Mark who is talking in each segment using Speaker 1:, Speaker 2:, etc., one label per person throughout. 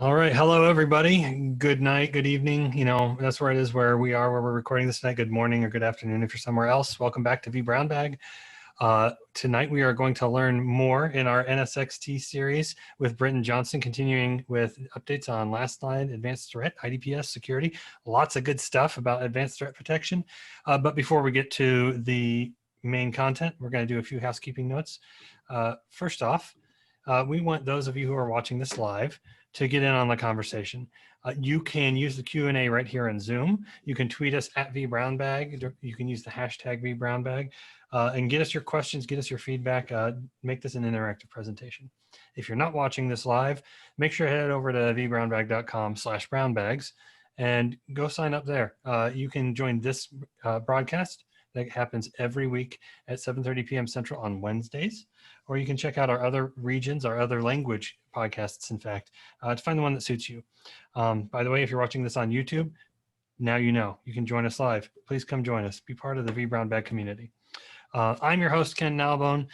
Speaker 1: All right. Hello, everybody. Good night, good evening. That's where it is where we are, where we're recording this tonight. Good morning or good afternoon if you're somewhere else. Welcome back to vBrownBag. Tonight, we are going to learn more in our NSX-T series with Britton Johnson, continuing with updates on Lastline, advanced threat, IDPS security. Lots of good stuff about advanced threat protection. But before we get to the main content, we're going to do a few housekeeping notes. First off, we want those of you who are watching this live to get in on the conversation. You can use the Q&A right here in Zoom. You can tweet us at vBrownBag. You can use the hashtag vBrownBag and get us your questions, get us your feedback, make this an interactive presentation. If you're not watching this live, make sure to head over to vbrownbag.com/brownbags and go sign up there. You can join this broadcast that happens every week at 7:30 p.m. Central on Wednesdays, or you can check out our other regions, our other language podcasts, in fact, to find the one that suits you. By the way, if you're watching this on YouTube, now you know. You can join us live. Please come join us. Be part of the vBrownBag community. I'm your host, Ken Nalbone.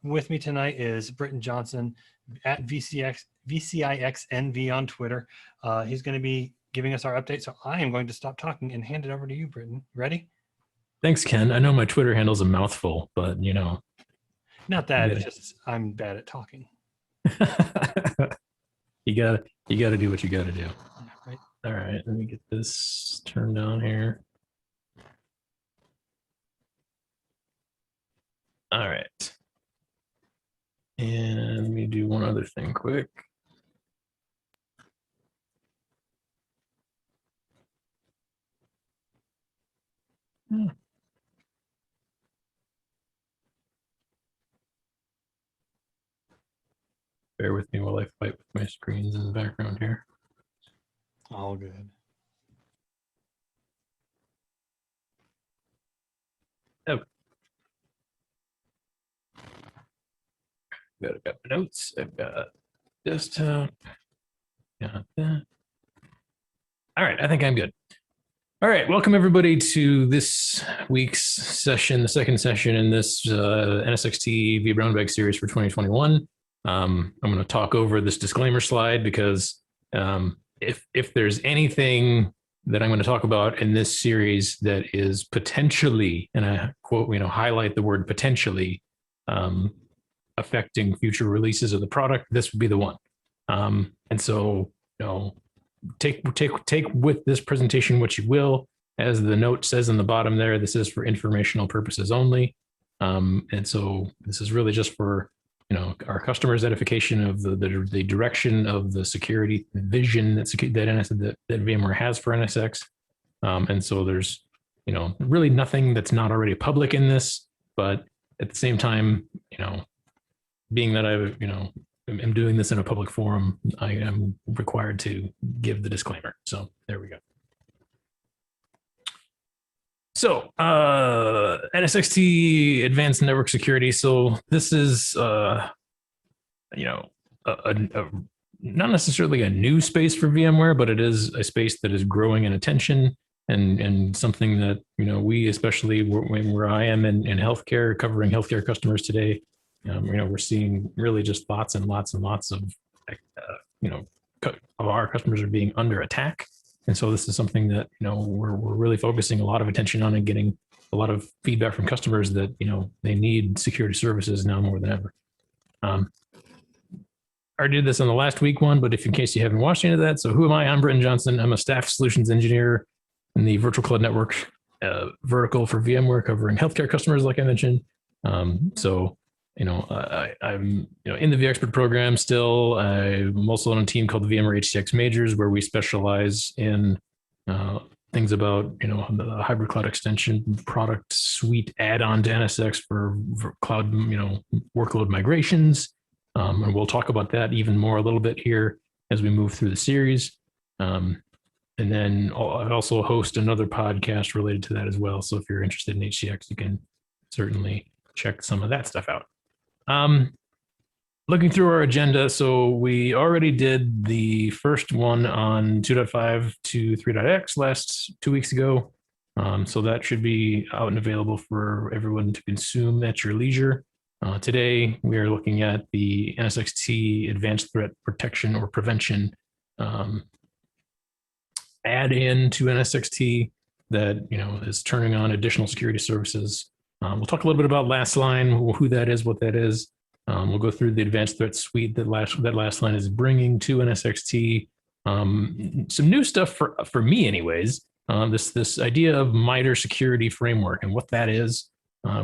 Speaker 1: With me tonight is Britton Johnson at VCIXNV on Twitter. He's going to be giving us our update, so I am going to stop talking and hand it over to you, Britton. Ready?
Speaker 2: Thanks, Ken. I know my Twitter handle's a mouthful, but
Speaker 1: not that. It's just I'm bad at talking.
Speaker 2: you gotta do what you gotta do.
Speaker 1: Right.
Speaker 2: All right, let me get this turned on here. All right, and let me do one other thing quick. Bear with me while I fight with my screens in the background here.
Speaker 1: All good.
Speaker 2: Oh. I've got my notes. I've got desktop. Got that. All right, I think I'm good. All right, welcome everybody to this week's session, the second session in this NSX-T vBrownBag series for 2021. I'm going to talk over this disclaimer slide because if there's anything that I'm going to talk about in this series that is potentially, and I quote, highlight the word potentially, affecting future releases of the product, this would be the one. And so, take with this presentation what you will. As the note says on the bottom there, this is for informational purposes only. And so this is really just for our customers' edification of the direction of the security vision that VMware has for NSX. And so there's really nothing that's not already public in this, but at the same time, being that I'm doing this in a public forum, I am required to give the disclaimer. So there we go. So NSX-T advanced network security. So this is, not necessarily a new space for VMware, but it is a space that is growing in attention and something that, we, especially where I am in healthcare, covering healthcare customers today, we're seeing really just lots and lots and lots of, our customers are being under attack. And so this is something that, we're really focusing a lot of attention on and getting a lot of feedback from customers that, they need security services now more than ever. I did this on the last week one, but if in case you haven't watched any of that, so who am I? I'm Britton Johnson. I'm a staff solutions engineer in the virtual cloud network vertical for VMware, covering healthcare customers, like I mentioned. I'm in the vExpert program still. I'm also on a team called the VMware Nsx Majors, where we specialize in things about, the hybrid cloud extension product suite add-on to NSX for cloud, workload migrations. And we'll talk about that even more a little bit here as we move through the series. And then I also host another podcast related to that as well. So if you're interested in HCX, you can certainly check some of that stuff out. Looking through our agenda, so we already did the first one on 2.5 to 3.x last 2 weeks ago. So that should be out and available for everyone to consume at your leisure. Today, we are looking at the NSX-T advanced threat protection or prevention add-in to NSX-T that is turning on additional security services. We'll talk a little bit about Lastline, who that is, what that is. We'll go through the advanced threat suite that Lastline is bringing to NSX-T. Some new stuff for me, anyways. This idea of MITRE security framework and what that is.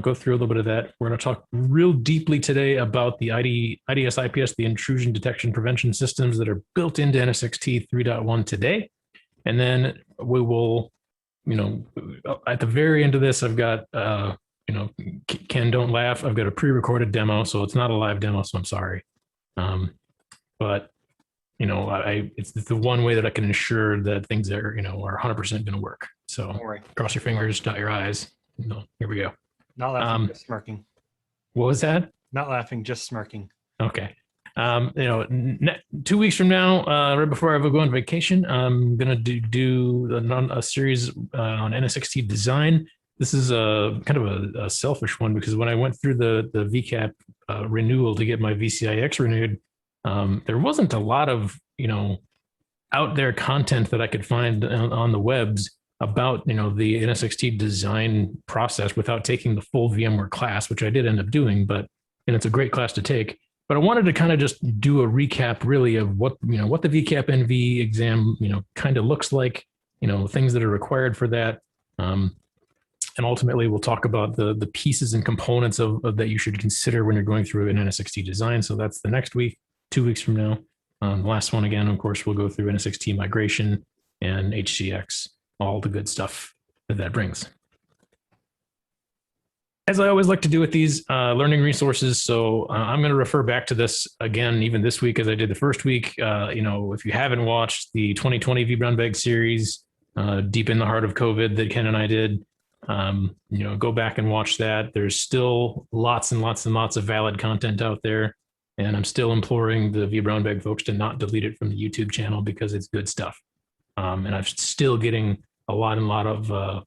Speaker 2: Go through a little bit of that. We're going to talk real deeply today about the IDS IPS, the intrusion detection prevention systems that are built into NSX-T 3.1 today. And then we will, at the very end of this, I've got, Ken, don't laugh. I've got a pre-recorded demo, so it's not a live demo, so I'm sorry. But it's the one way that I can ensure that things are 100% going to work. So cross your fingers, dot your I's. Here we go.
Speaker 1: Not laughing, just smirking.
Speaker 2: What was that?
Speaker 1: Not laughing, just smirking.
Speaker 2: Okay. 2 weeks from now, right before I go on vacation, I'm going to do a series on NSX-T design. This is a kind of a selfish one because when I went through the VCAP renewal to get my VCIX renewed, there wasn't a lot of, out there content that I could find on the webs about, the NSX-T design process without taking the full VMware class, which I did end up doing, and it's a great class to take. But I wanted to kind of just do a recap really of what the VCAP NV exam, kind of looks like, things that are required for that. And ultimately we'll talk about the pieces and components of that you should consider when you're going through an NSX-T design. So that's the next week, 2 weeks from now. The last one again, of course, we'll go through NSX-T migration and HCX, all the good stuff that brings. As I always like to do with these learning resources, so I'm going to refer back to this again, even this week as I did the first week. If you haven't watched the 2020 vBrownBag series, Deep in the Heart of COVID that Ken and I did, go back and watch that. There's still lots and lots and lots of valid content out there. And I'm still imploring the vBrownBag folks to not delete it from the YouTube channel because it's good stuff. And I'm still getting a lot of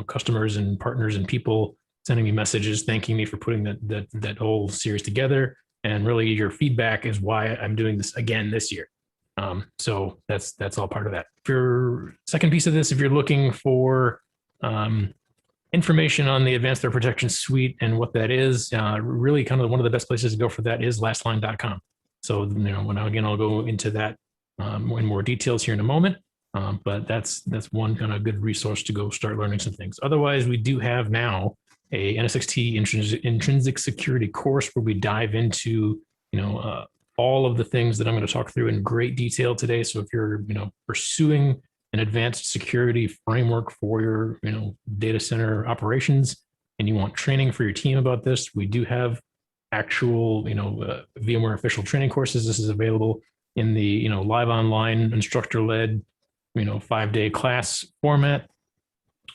Speaker 2: customers and partners and people sending me messages thanking me for putting that whole series together. And really your feedback is why I'm doing this again this year. So that's all part of that. For second piece of this, if you're looking for information on the Advanced Threat Protection Suite and what that is, really kind of one of the best places to go for that is lastline.com. So, I'll go into that in more details here in a moment. But that's one kind of good resource to go start learning some things. Otherwise, we do have now a NSX-T intrinsic security course where we dive into, all of the things that I'm going to talk through in great detail today. So if you're, pursuing an advanced security framework for your, data center operations, and you want training for your team about this, we do have actual, VMware official training courses. This is available in the, live online instructor-led, 5-day class format,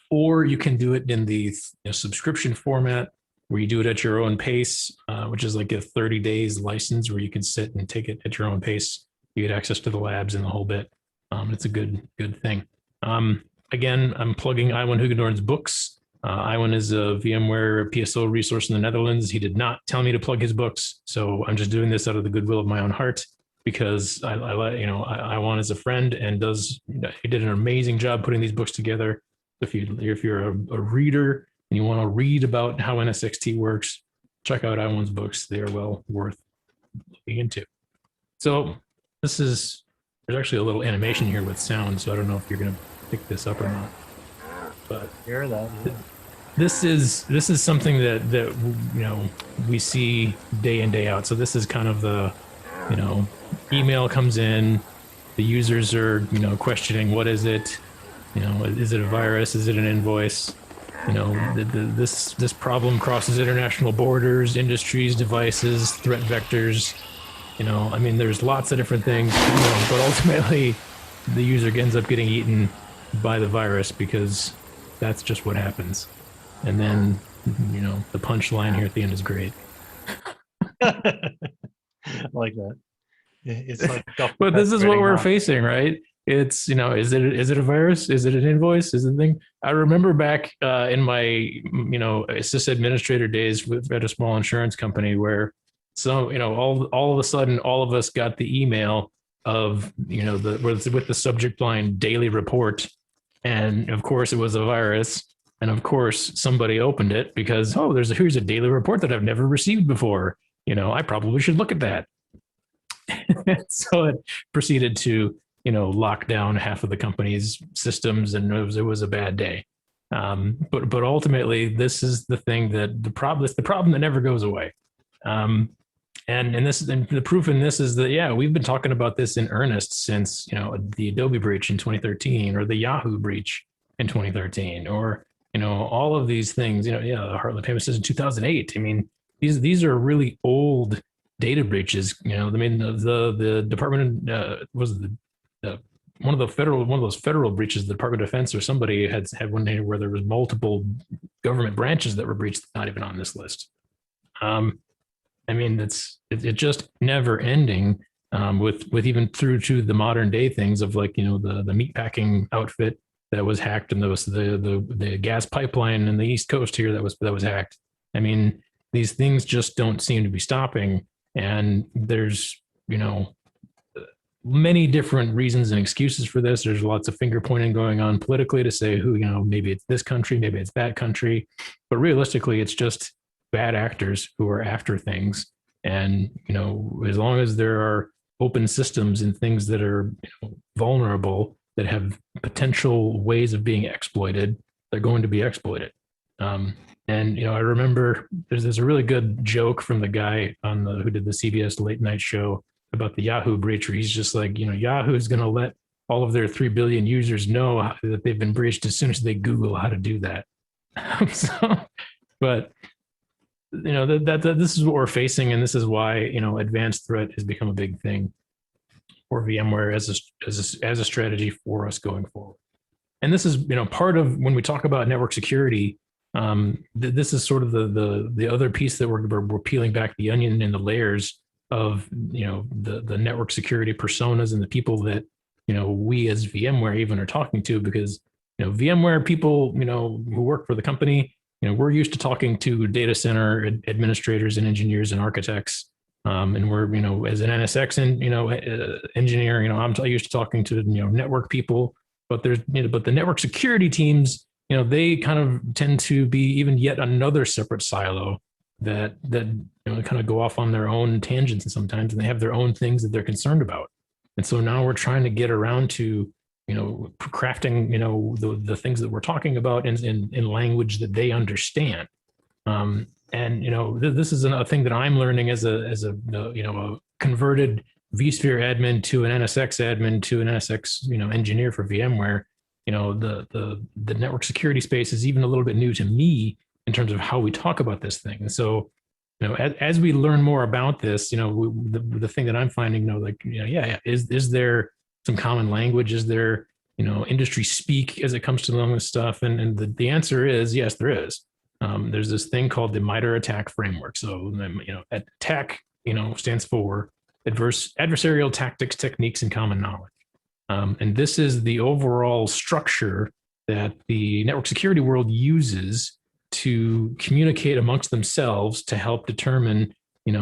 Speaker 2: or you can do it in the subscription format where you do it at your own pace, which is like a 30 days license where you can sit and take it at your own pace. You get access to the labs and the whole bit. It's a good thing. Again, I'm plugging Iwan Hugendorn's books. Iwan is a VMware PSO resource in the Netherlands. He did not tell me to plug his books, so I'm just doing this out of the goodwill of my own heart because Iwan is a friend and he did an amazing job putting these books together. If you're a reader and you want to read about how NSX-T works, check out Iwan's books. They are well worth looking into. So there's actually a little animation here with sound, so I don't know if you're going to pick this up or not. But
Speaker 1: hear that. Yeah.
Speaker 2: This is something that we see day in, day out. So this is kind of the email comes in, the users are questioning what is it, is it a virus, is it an invoice, this problem crosses international borders, industries, devices, threat vectors. There's lots of different things, but ultimately the user ends up getting eaten by the virus because that's just what happens. And then, the punchline here at the end is great.
Speaker 1: I like that. It's like,
Speaker 2: but this is what we're facing, right? It's, is it a virus? Is it an invoice? Is it a thing? I remember back in my, assist administrator days at a small insurance company where all of a sudden, all of us got the email of, with the subject line daily report. And of course it was a virus. And of course somebody opened it because, oh, here's a daily report that I've never received before. I probably should look at that. So it proceeded to, lock down half of the company's systems, and it was a bad day. But ultimately, this is the thing that the problem that never goes away. And the proof in this is that, yeah, we've been talking about this in earnest since, the Adobe breach in 2013, or the Yahoo breach in 2013, or, all of these things, the Heartland payment system in 2008. I mean, these are really old data breaches. The Department was one of those federal breaches. The Department of Defense or somebody had one day where there was multiple government branches that were breached, not even on this list. I mean, it's just never ending, with even through to the modern day things of, like, the meatpacking outfit that was hacked, and the gas pipeline in the East Coast here that was hacked. I mean, these things just don't seem to be stopping, and there's many different reasons and excuses for this. There's lots of finger pointing going on politically to say who, maybe it's this country, maybe it's that country, but realistically, it's just bad actors who are after things. And, as long as there are open systems and things that are vulnerable, that have potential ways of being exploited, they're going to be exploited. And, I remember there's a really good joke from the guy who did the CBS late night show about the Yahoo breach, where he's just like, Yahoo is going to let all of their 3 billion users know that they've been breached as soon as they Google how to do that. But this is what we're facing, and this is why advanced threat has become a big thing for VMware as a strategy for us going forward. And this is part of when we talk about network security. This is sort of the other piece that we're peeling back the onion and the layers of the network security personas and the people that we as VMware even are talking to, because VMware people who work for the company, we're used to talking to data center administrators and engineers and architects, and we're as an NSX engineer, I'm used to talking to network people, but there's but the network security teams, they kind of tend to be even yet another separate silo that kind of go off on their own tangents, and sometimes, and they have their own things that they're concerned about. And so now we're trying to get around to crafting the things that we're talking about in language that they understand. And this is a thing that I'm learning as a converted vSphere admin to an NSX admin to an NSX engineer for VMware. The network security space is even a little bit new to me in terms of how we talk about this thing. And so, as we learn more about this, the thing that I'm finding, is there some common language? Is there, industry speak as it comes to this stuff? And the answer is yes, there is. There's this thing called the MITRE ATT&CK framework. So, attack, stands for adversarial tactics, techniques, and common knowledge. And this is the overall structure that the network security world uses to communicate amongst themselves to help determine, and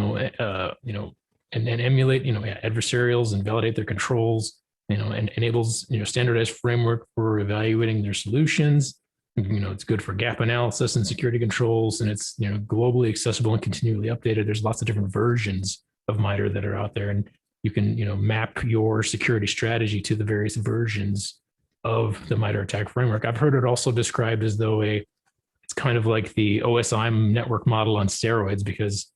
Speaker 2: emulate, adversarials and validate their controls, and enables, standardized framework for evaluating their solutions. It's good for gap analysis and security controls, and it's, globally accessible and continually updated. There's lots of different versions of MITRE that are out there, and you can, map your security strategy to the various versions of the MITRE ATT&CK framework. I've heard it also described as though it's kind of like the OSI network model on steroids, because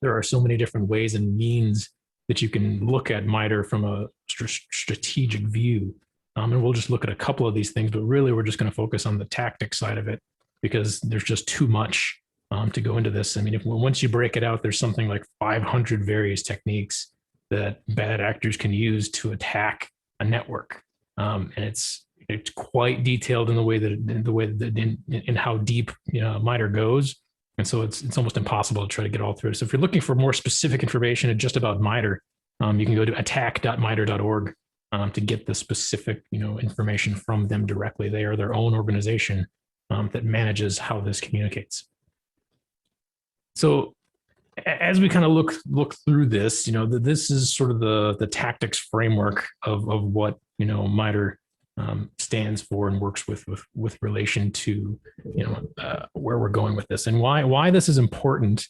Speaker 2: there are so many different ways and means that you can look at MITRE from a strategic view. And we'll just look at a couple of these things, but really we're just going to focus on the tactic side of it, because there's just too much to go into this. I mean, once you break it out, there's something like 500 various techniques that bad actors can use to attack a network. And it's quite detailed in the way that in how deep MITRE goes, and so it's almost impossible to try to get all through. So if you're looking for more specific information just about MITRE, you can go to attack.mitre.org to get the specific information from them directly. They are their own organization that manages how this communicates. So as we kind of look through this, this is sort of the tactics framework of what MITRE stands for and works with relation to where we're going with this, and why this is important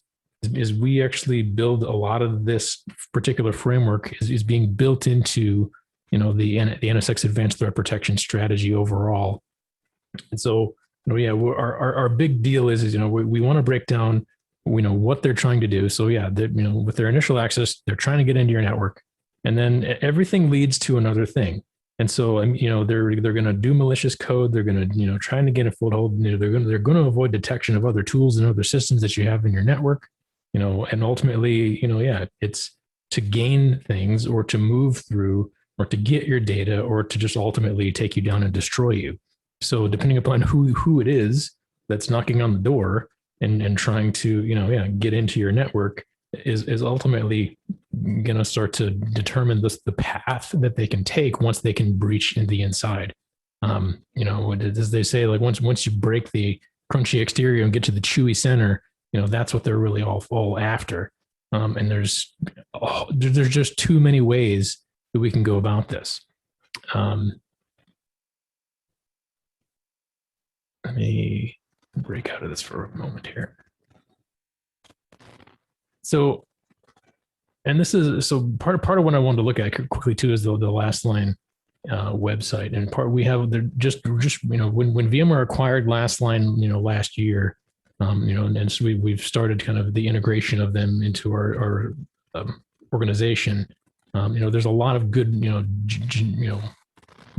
Speaker 2: is we actually build a lot of this particular framework is being built into the NSX Advanced Threat Protection strategy overall. And so our big deal is we want to break down what they're trying to do. So with their initial access, they're trying to get into your network, and then everything leads to another thing. And so they're going to do malicious code. They're going to trying to get a foothold. They're going to avoid detection of other tools and other systems that you have in your network. And ultimately, it's to gain things or to move through or to get your data or to just ultimately take you down and destroy you. So depending upon who it is that's knocking on the door and trying to, get into your network is ultimately going to start to determine the path that they can take once they can breach in the inside. As they say, like once you break the crunchy exterior and get to the chewy center, that's what they're really all after. And there's just too many ways that we can go about this. Let me break out of this for a moment here. So, and this is part of what I wanted to look at quickly too is the Lastline website, and they're just when VMware acquired Lastline last year. And so we've started kind of the integration of them into our organization. There's a lot of good,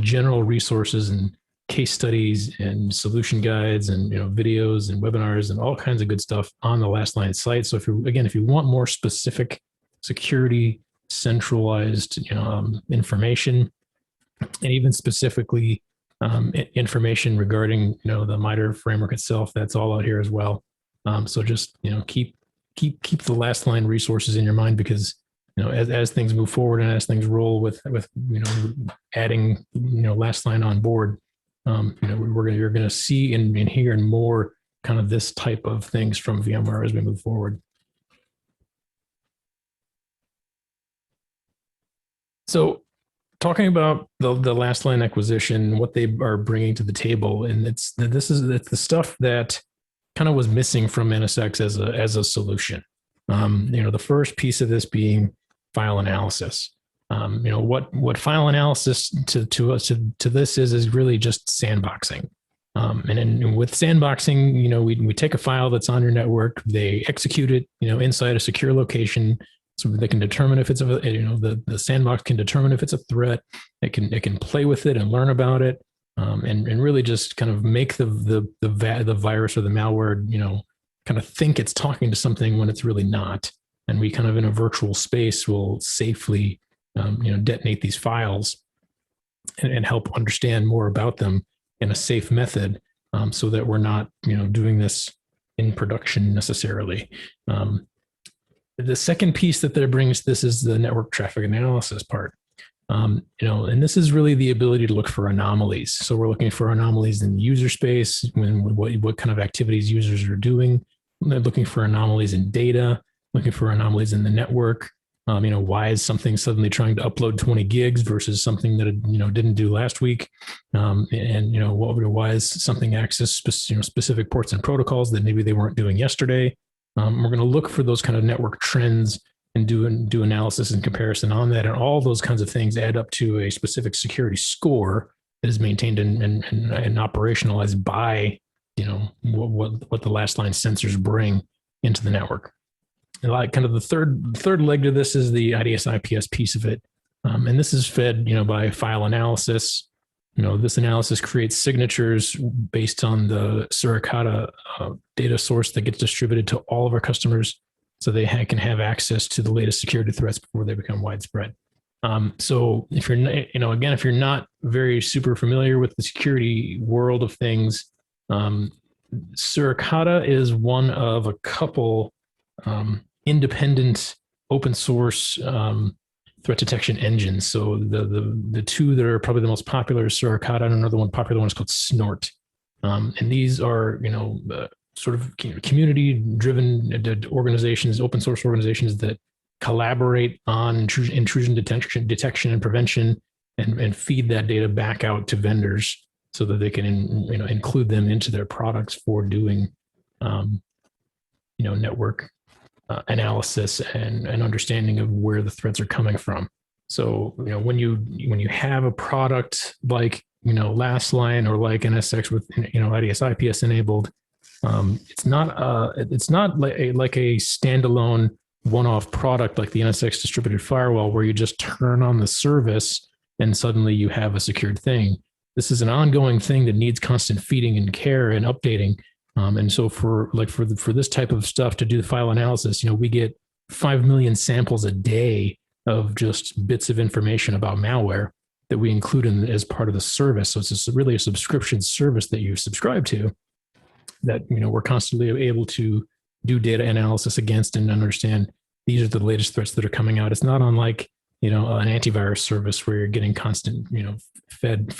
Speaker 2: general resources and case studies and solution guides and, videos and webinars and all kinds of good stuff on the Lastline site. So if you want more specific security centralized, information, and even specifically information regarding the MITRE framework itself, that's all out here as well. So just keep the Lastline resources in your mind, because as things move forward and as things roll with adding Lastline on board, you're going to see and hear more kind of this type of things from VMware as we move forward. So, talking about the Lastline acquisition, what they are bringing to the table, and it's the stuff that kind of was missing from NSX as a solution. The first piece of this being file analysis. What file analysis to this is really just sandboxing. And then with sandboxing, we take a file that's on your network, they execute it, inside a secure location. So they can determine if it's the sandbox can determine if it's a threat. It can play with it and learn about it, and really just kind of make the virus or the malware, kind of think it's talking to something when it's really not. And we kind of in a virtual space will safely, detonate these files and help understand more about them in a safe method, so that we're not, doing this in production necessarily. The second piece that there brings this is the network traffic analysis part. And this is really the ability to look for anomalies. So we're looking for anomalies in user space, what kind of activities users are doing. They're looking for anomalies in data, looking for anomalies in the network. Why is something suddenly trying to upload 20 gigs versus something that it, didn't do last week? Why is something access specific ports and protocols that maybe they weren't doing yesterday? We're going to look for those kind of network trends and do analysis and comparison on that. And all those kinds of things add up to a specific security score that is maintained and operationalized by, what the Lastline sensors bring into the network. And like kind of the third leg to this is the IDS IPS piece of it. And this is fed, by file analysis. This analysis creates signatures based on the Suricata data source that gets distributed to all of our customers, so they can have access to the latest security threats before they become widespread. So if you're, if you're not very super familiar with the security world of things, Suricata is one of a couple independent open source threat detection engines. So the two that are probably the most popular is Suricata, and another popular one is called Snort. And these are, sort of community-driven organizations, open source organizations that collaborate on intrusion detection and prevention, and feed that data back out to vendors so that they can include them into their products for doing network analysis and understanding of where the threats are coming from. So when you have a product like Lastline or like NSX with IDS IPS enabled, it's not like a standalone one-off product like the NSX distributed firewall where you just turn on the service and suddenly you have a secured thing. This is an ongoing thing that needs constant feeding and care and updating. And so for this type of stuff to do the file analysis, we get 5 million samples a day of just bits of information about malware that we include as part of the service. So it's really a subscription service that you subscribe to that, we're constantly able to do data analysis against and understand these are the latest threats that are coming out. It's not unlike, an antivirus service where you're getting constant, fed,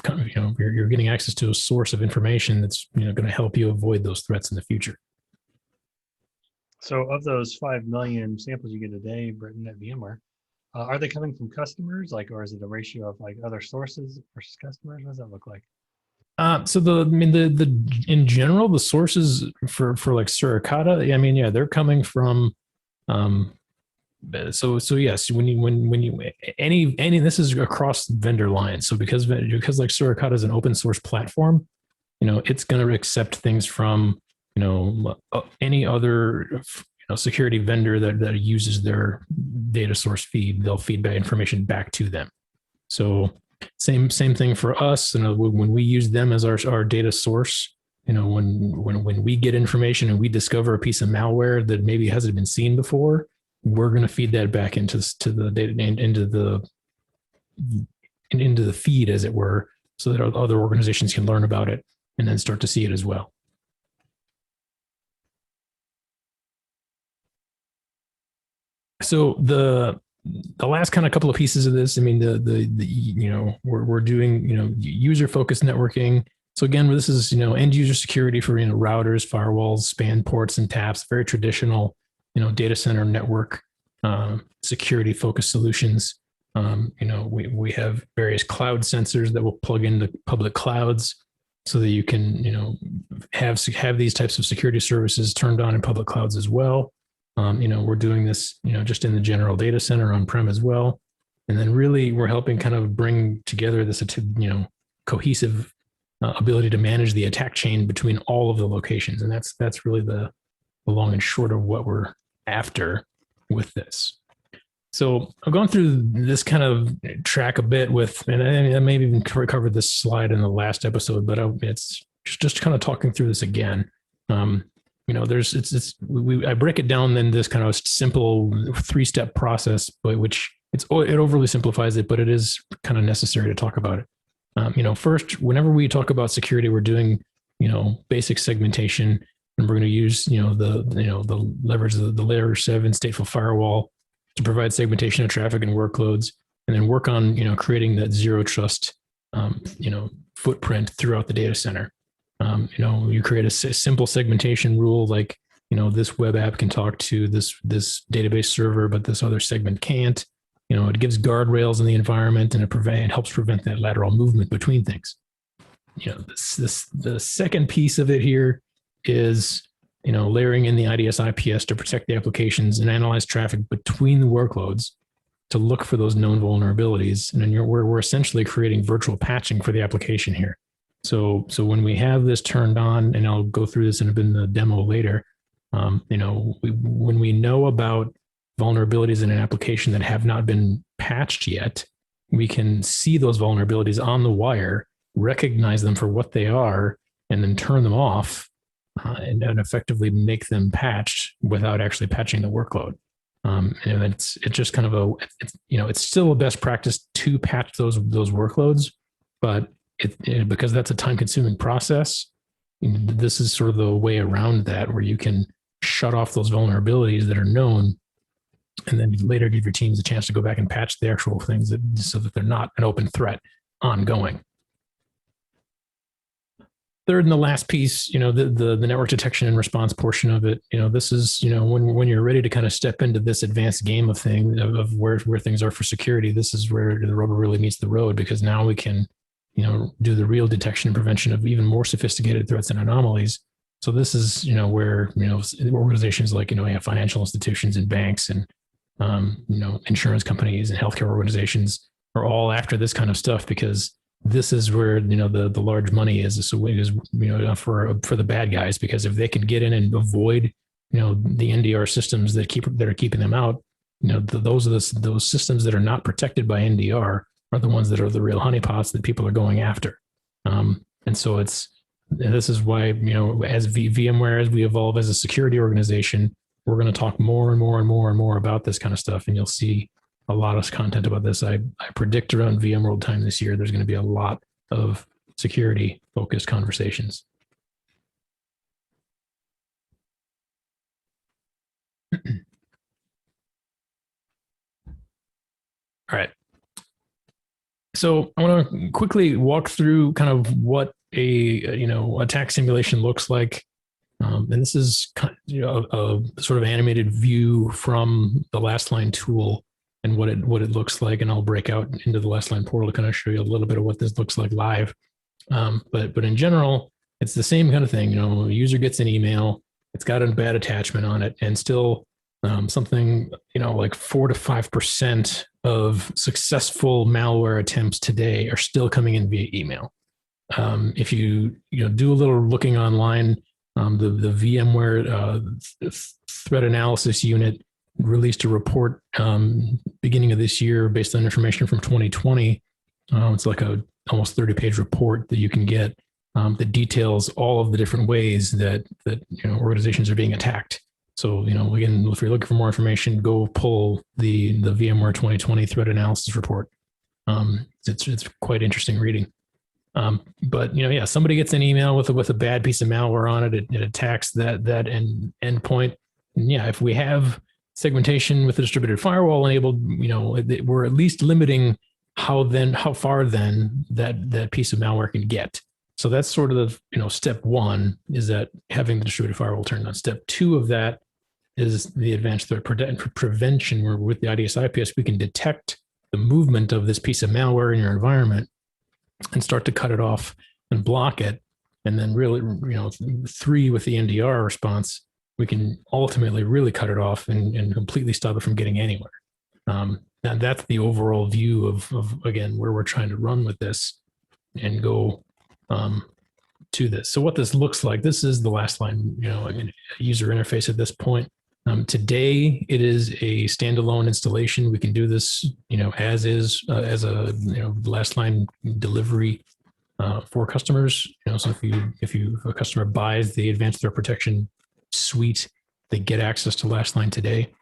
Speaker 2: you're getting access to a source of information that's, going to help you avoid those threats in the future.
Speaker 1: So of those 5 million samples you get a day, Britton, at VMware, are they coming from customers, or is it a ratio of other sources versus customers? What does that look like?
Speaker 2: So in general, the sources for like Suricata, they're coming from, so yes, when you any this is across vendor lines. So because like Suricata is an open source platform, it's going to accept things from, any other, security vendor that uses their data source feed. They'll feed back information back to them. So same thing for us. When we use them as our data source, when we get information and we discover a piece of malware that maybe hasn't been seen before, we're going to feed that back into the data, into the feed, as it were, so that other organizations can learn about it and then start to see it as well. So the last kind of couple of pieces of this, we're doing, user focused networking. So again, this is, end user security for, routers, firewalls, span ports and taps, very traditional, data center network, security focused solutions. We have various cloud sensors that will plug into public clouds so that you can, have these types of security services turned on in public clouds as well. We're doing this, just in the general data center on-prem as well. And then really we're helping kind of bring together this, cohesive ability to manage the attack chain between all of the locations. And that's really the long and short of what we're after with this. So I've gone through this kind of track a bit and I maybe even covered this slide in the last episode, but it's just kind of talking through this again. I break it down in this kind of simple 3-step process, but it overly simplifies it, but it is kind of necessary to talk about it. First, whenever we talk about security, we're doing, basic segmentation, and we're going to use, the leverage of the layer 7 stateful firewall to provide segmentation of traffic and workloads, and then work on, creating that zero trust, footprint throughout the data center. You create a simple segmentation rule, like, this web app can talk to this database server, but this other segment can't. It gives guardrails in the environment, and it helps prevent that lateral movement between things. The second piece of it here is, layering in the IDS IPS to protect the applications and analyze traffic between the workloads to look for those known vulnerabilities. And then we're essentially creating virtual patching for the application here. So when we have this turned on, and I'll go through this in the demo later, when we know about vulnerabilities in an application that have not been patched yet, we can see those vulnerabilities on the wire, recognize them for what they are, and then turn them off, and effectively make them patched without actually patching the workload. And it's just kind of it's still a best practice to patch those workloads, but because that's a time-consuming process, this is sort of the way around that, where you can shut off those vulnerabilities that are known, and then later give your teams a chance to go back and patch the actual things so that they're not an open threat ongoing. third and the last piece, the network detection and response portion of it, this is, when you're ready to kind of step into this advanced game of things of where things are for security, this is where the rubber really meets the road, because now we can, do the real detection and prevention of even more sophisticated threats and anomalies. So this is, where, organizations like, financial institutions and banks and, insurance companies and healthcare organizations are all after this kind of stuff, because this is where, the large money is. So it is, for the bad guys, because if they can get in and avoid, the NDR systems that are keeping them out, those systems that are not protected by NDR are the ones that are the real honeypots that people are going after. And so this is why, as VMware, as we evolve as a security organization, we're going to talk more and more and more and more about this kind of stuff. And you'll see a lot of content about this. I predict around VMworld time this year, there's going to be a lot of security focused conversations. All right. So I want to quickly walk through kind of what a attack simulation looks like. And this is a sort of animated view from the Lastline tool and what it looks like. And I'll break out into the Lastline portal to kind of show you a little bit of what this looks like live. But in general, it's the same kind of thing. A user gets an email, it's got a bad attachment on it, and still something, like 4 to 5% of successful malware attempts today are still coming in via email. If you do a little looking online, the VMware threat analysis unit released a report beginning of this year based on information from 2020. It's like a almost 30-page report that you can get that details all of the different ways that organizations are being attacked. So, again, if you're looking for more information, go pull the VMware 2020 threat analysis report. It's quite interesting reading. But somebody gets an email with a bad piece of malware on it. It attacks that endpoint. And if we have segmentation with the distributed firewall enabled, we're at least limiting how far that piece of malware can get. So that's sort of step one, is that having the distributed firewall turned on. Step two of that is the advanced threat prevention, where with the Ids Ips we can detect the movement of this piece of malware in your environment and start to cut it off and block it. And then really, three, with the NDR response, we can ultimately really cut it off and completely stop it from getting anywhere. And that's the overall view of again, where we're trying to run with this and go to this. So what this looks like, this is the Lastline, user interface at this point. Today, it is a standalone installation. We can do this, as is, as a Lastline delivery for customers. So if a customer buys the Advanced Threat Protection suite, they get access to Lastline today.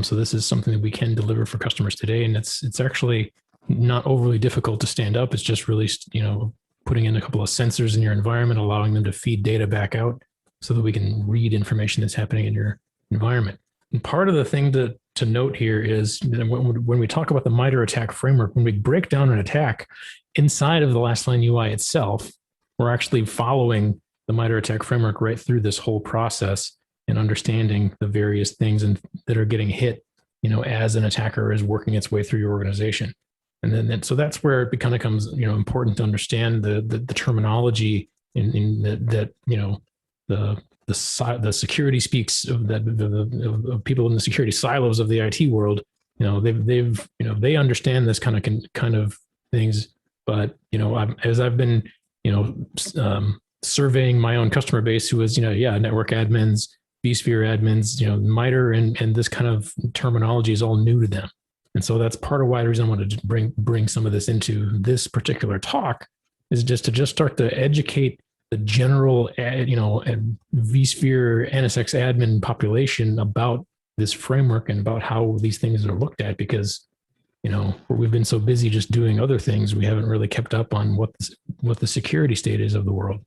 Speaker 2: So this is something that we can deliver for customers today, and it's actually not overly difficult to stand up. It's just really, putting in a couple of sensors in your environment, allowing them to feed data back out so that we can read information that's happening in your environment. And part of the thing to note here is when we talk about the MITRE ATT&CK framework, when we break down an attack inside of the Lastline UI itself, we're actually following the MITRE ATT&CK framework right through this whole process and understanding the various things that are getting hit, as an attacker is working its way through your organization. And then so that's where it kind of becomes, important to understand the terminology in that the security speaks of that of people in the security silos of the IT world. They understand this kind of things. But as I've been surveying my own customer base, who is network admins, vSphere admins, MITRE and this kind of terminology is all new to them. And so that's part of why the reason I wanted to bring some of this into this particular talk is just to start to educate the general, vSphere NSX admin population about this framework and about how these things are looked at, because, we've been so busy just doing other things, we haven't really kept up on what the security state is of the world.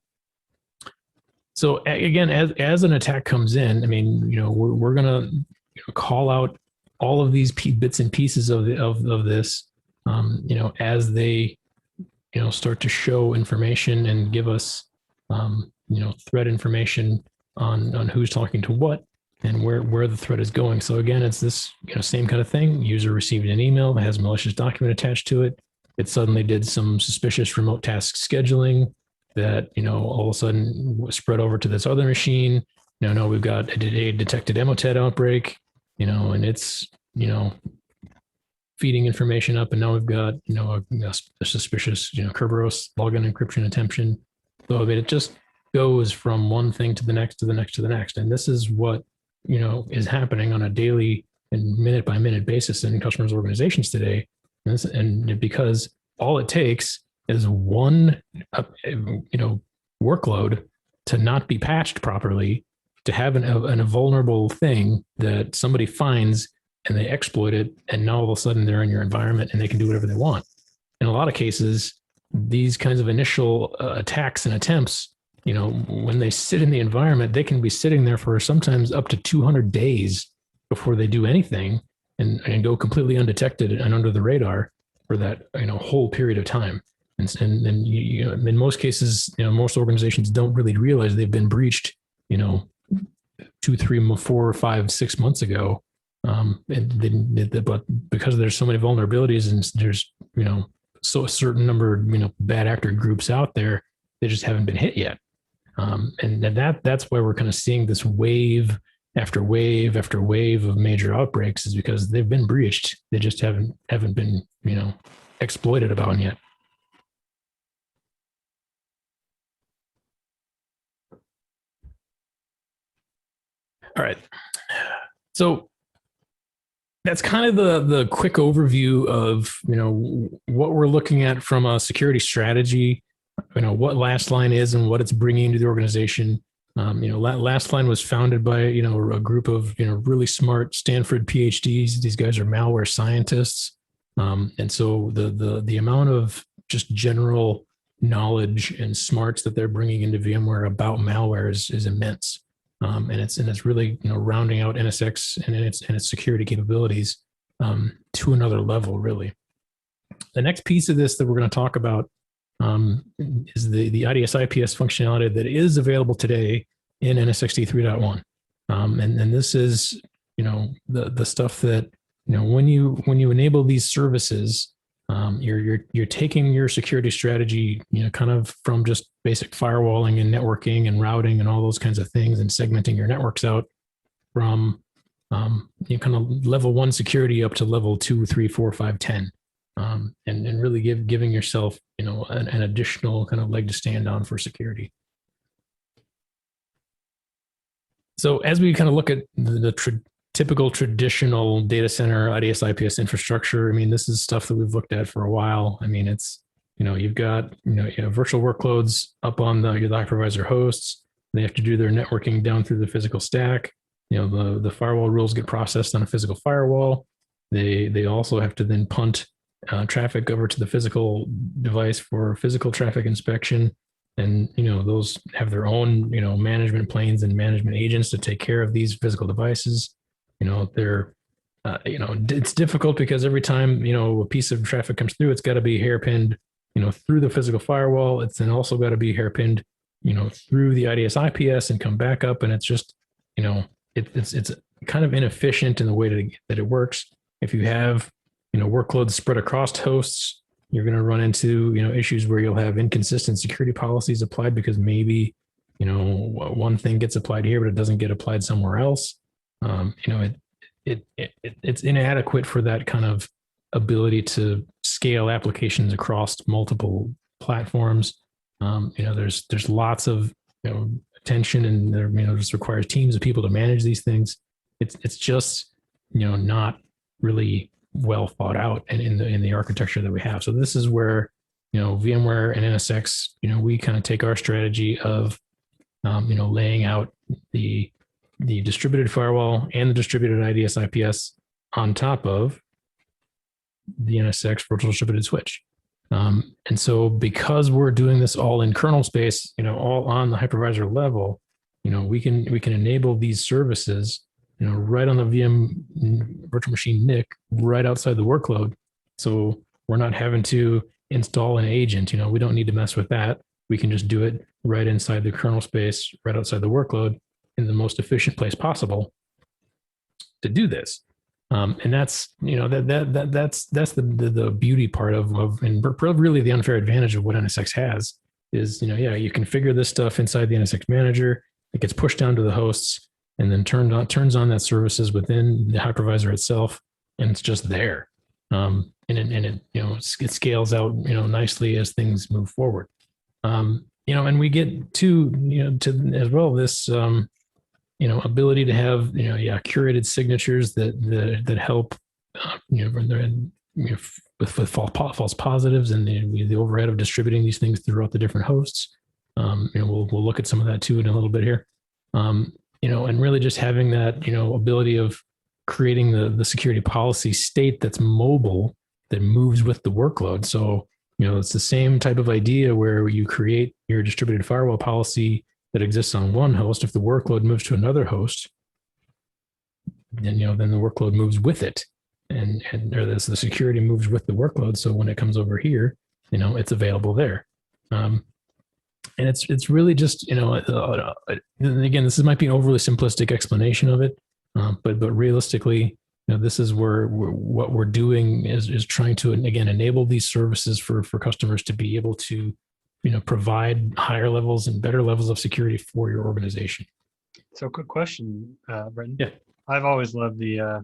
Speaker 2: So again, as an attack comes in, we're going to call out all of these bits and pieces of this, as they, start to show information and give us, thread information on who's talking to what and where the thread is going. So again, it's this same kind of thing. User received an email that has a malicious document attached to it. It suddenly did some suspicious remote task scheduling that all of a sudden spread over to this other machine. No, we've got a detected Emotet outbreak, and it's feeding information up, and now we've got a suspicious Kerberos login encryption attemption. So I mean, it just goes from one thing to the next to the next to the next, and this is what is happening on a daily and minute by minute basis in customers' organizations today. And because all it takes is one workload to not be patched properly, to have a vulnerable thing that somebody finds and they exploit it, and now all of a sudden they're in your environment and they can do whatever they want. In a lot of cases, these kinds of initial attacks and attempts, when they sit in the environment, they can be sitting there for sometimes up to 200 days before they do anything, and go completely undetected and under the radar for that whole period of time. And in most cases, most organizations don't really realize they've been breached 2, 3, 4, 5, 6 months ago. But because there's so many vulnerabilities and there's so a certain number of bad actor groups out there, they just haven't been hit yet. And that's why we're kind of seeing this wave after wave after wave of major outbreaks, is because they've been breached. They just haven't been exploited about yet. All right. So that's kind of the quick overview of what we're looking at from a security strategy, what Lastline is and what it's bringing to the organization. Lastline was founded by a group of really smart Stanford PhDs. These guys are malware scientists, and so the amount of just general knowledge and smarts that they're bringing into VMware about malware is immense. And it's really rounding out NSX and its security capabilities to another level, really. The next piece of this that we're going to talk about is the Ids Ips functionality that is available today in Nsxt 3.1. And this is the stuff that when you enable these services, you're taking your security strategy, kind of from just basic firewalling and networking and routing and all those kinds of things, and segmenting your networks out from kind of level 1 security up to level 2, 3, 4, 5, 10, and really giving yourself an additional kind of leg to stand on for security. So as we kind of look at the typical traditional data center IDS IPS infrastructure, I mean, this is stuff that we've looked at for a while. I mean, it's, you've got, virtual workloads up on the hypervisor hosts. They have to do their networking down through the physical stack. The firewall rules get processed on a physical firewall. They also have to then punt traffic over to the physical device for physical traffic inspection. And, those have their own, management planes and management agents to take care of these physical devices. It's difficult because every time, a piece of traffic comes through, it's got to be hairpinned, through the physical firewall. It's then also got to be hairpinned, through the IDS IPS and come back up. And it's just, it's kind of inefficient in the way that it works. If you have, workloads spread across hosts, you're going to run into, issues where you'll have inconsistent security policies applied because maybe, one thing gets applied here, but it doesn't get applied somewhere else. It's inadequate for that kind of ability to scale applications across multiple platforms. There's lots of attention, and there just requires teams of people to manage these things. It's just not really well thought out and in the architecture that we have. So this is where VMware and NSX, we kind of take our strategy of laying out the distributed firewall and the distributed IDS IPS on top of the NSX virtual distributed switch. And so because we're doing this all in kernel space, all on the hypervisor level, we can enable these services, right on the VM virtual machine NIC, right outside the workload. So we're not having to install an agent. We don't need to mess with that. We can just do it right inside the kernel space, right outside the workload in the most efficient place possible to do this. And that's, that's the beauty part of and really the unfair advantage of what NSX has is, you configure this stuff inside the Nsx Manager. It gets pushed down to the hosts and then turns on that services within the hypervisor itself, and it's just there. And it scales out, nicely as things move forward. And we get to as well this, ability to have, curated signatures that help, with false positives and the overhead of distributing these things throughout the different hosts. We'll look at some of that too in a little bit here. And really just having that, ability of creating the security policy state that's mobile, that moves with the workload. So, it's the same type of idea where you create your distributed firewall policy that exists on one host. If the workload moves to another host, then the workload moves with it, and the security moves with the workload. So when it comes over here, it's available there. And it's really just, again, this might be an overly simplistic explanation of it, but realistically, this is where what we're doing is trying to, again, enable these services for customers to be able to, provide higher levels and better levels of security for your organization.
Speaker 1: So quick question, Britton.
Speaker 2: Yeah.
Speaker 1: I've always loved the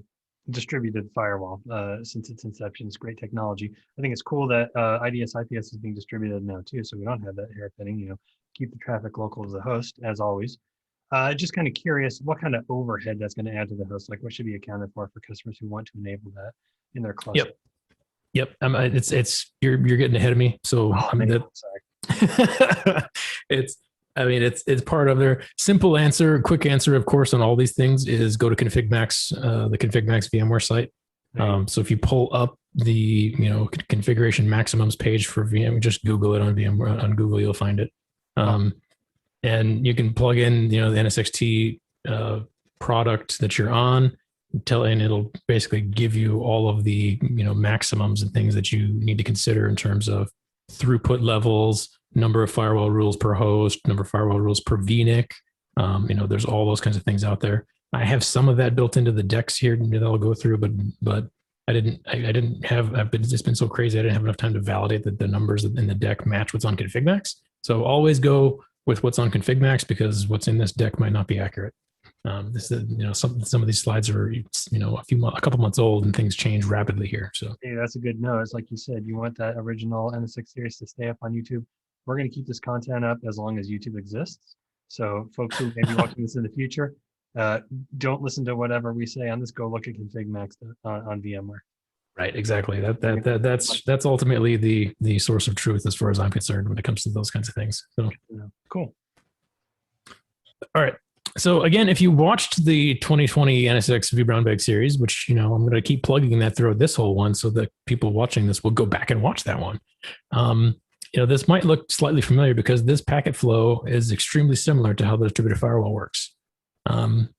Speaker 1: distributed firewall since its inception. It's great technology. I think it's cool that IDS IPS is being distributed now too, so we don't have that hairpinning, keep the traffic local to the host as always. Just kind of curious what kind of overhead that's going to add to the host. Like what should be accounted for customers who want to enable that in their cluster?
Speaker 2: Yep. It's you're getting ahead of me. So
Speaker 1: Sorry.
Speaker 2: it's part of their simple answer. Quick answer, of course, on all these things is go to ConfigMax, the ConfigMax VMware site. So if you pull up the configuration maximums page for VM, just Google it on VMware. On Google, you'll find it. And you can plug in, the NSX-T product that you're on, and it'll basically give you all of the, maximums and things that you need to consider in terms of throughput levels, number of firewall rules per host, number of firewall rules per VNIC. There's all those kinds of things out there. I have some of that built into the decks here that I'll go through, but I didn't have, it's been so crazy. I didn't have enough time to validate that the numbers in the deck match what's on ConfigMax. So always go with what's on ConfigMax because what's in this deck might not be accurate. This is, some of these slides are, a couple months old and things change rapidly here. So
Speaker 1: hey, that's a good note. It's like you said, you want that original NSX series to stay up on YouTube. We're going to keep this content up as long as YouTube exists. So folks who may be watching this in the future, don't listen to whatever we say on this. Go look at ConfigMax on VMware.
Speaker 2: Right, exactly. That's ultimately the source of truth as far as I'm concerned when it comes to those kinds of things. So
Speaker 1: cool.
Speaker 2: All right. So again, if you watched the 2020 NSX vBrownBag series, which I'm going to keep plugging that throughout this whole one, so that people watching this will go back and watch that one. This might look slightly familiar because this packet flow is extremely similar to how the distributed firewall works. From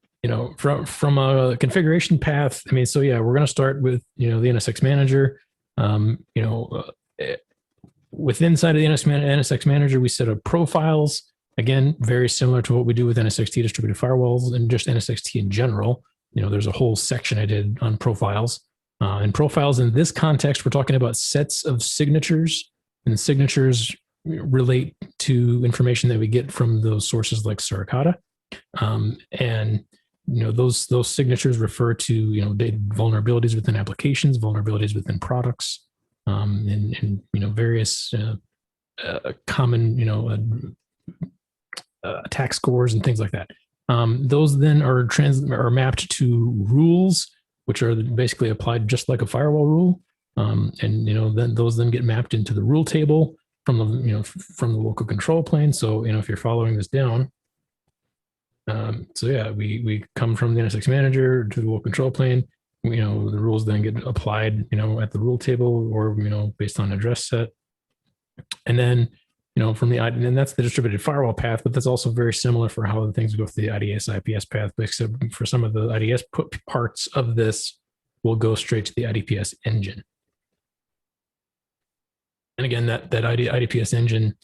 Speaker 2: a configuration path, we're going to start with, the Nsx Manager. Inside of the Nsx Manager, we set up profiles. Again, very similar to what we do with NSX-T distributed firewalls and just NSX-T in general. There's a whole section I did on profiles. And profiles in this context, we're talking about sets of signatures, and the signatures relate to information that we get from those sources like Suricata. Those signatures refer to vulnerabilities within applications, vulnerabilities within products, and various common attack scores and things like that. Those then are mapped to rules, which are basically applied just like a firewall rule. Then those then get mapped into the rule table from the local control plane. So if you're following this down. We come from the Nsx Manager to the local control plane. The rules then get applied, at the rule table or, based on address set. And then, and that's the distributed firewall path, but that's also very similar for how the things go through the IDS IPS path, except for some of the IDS parts of this will go straight to the IDPS engine. And again, that IDPS engine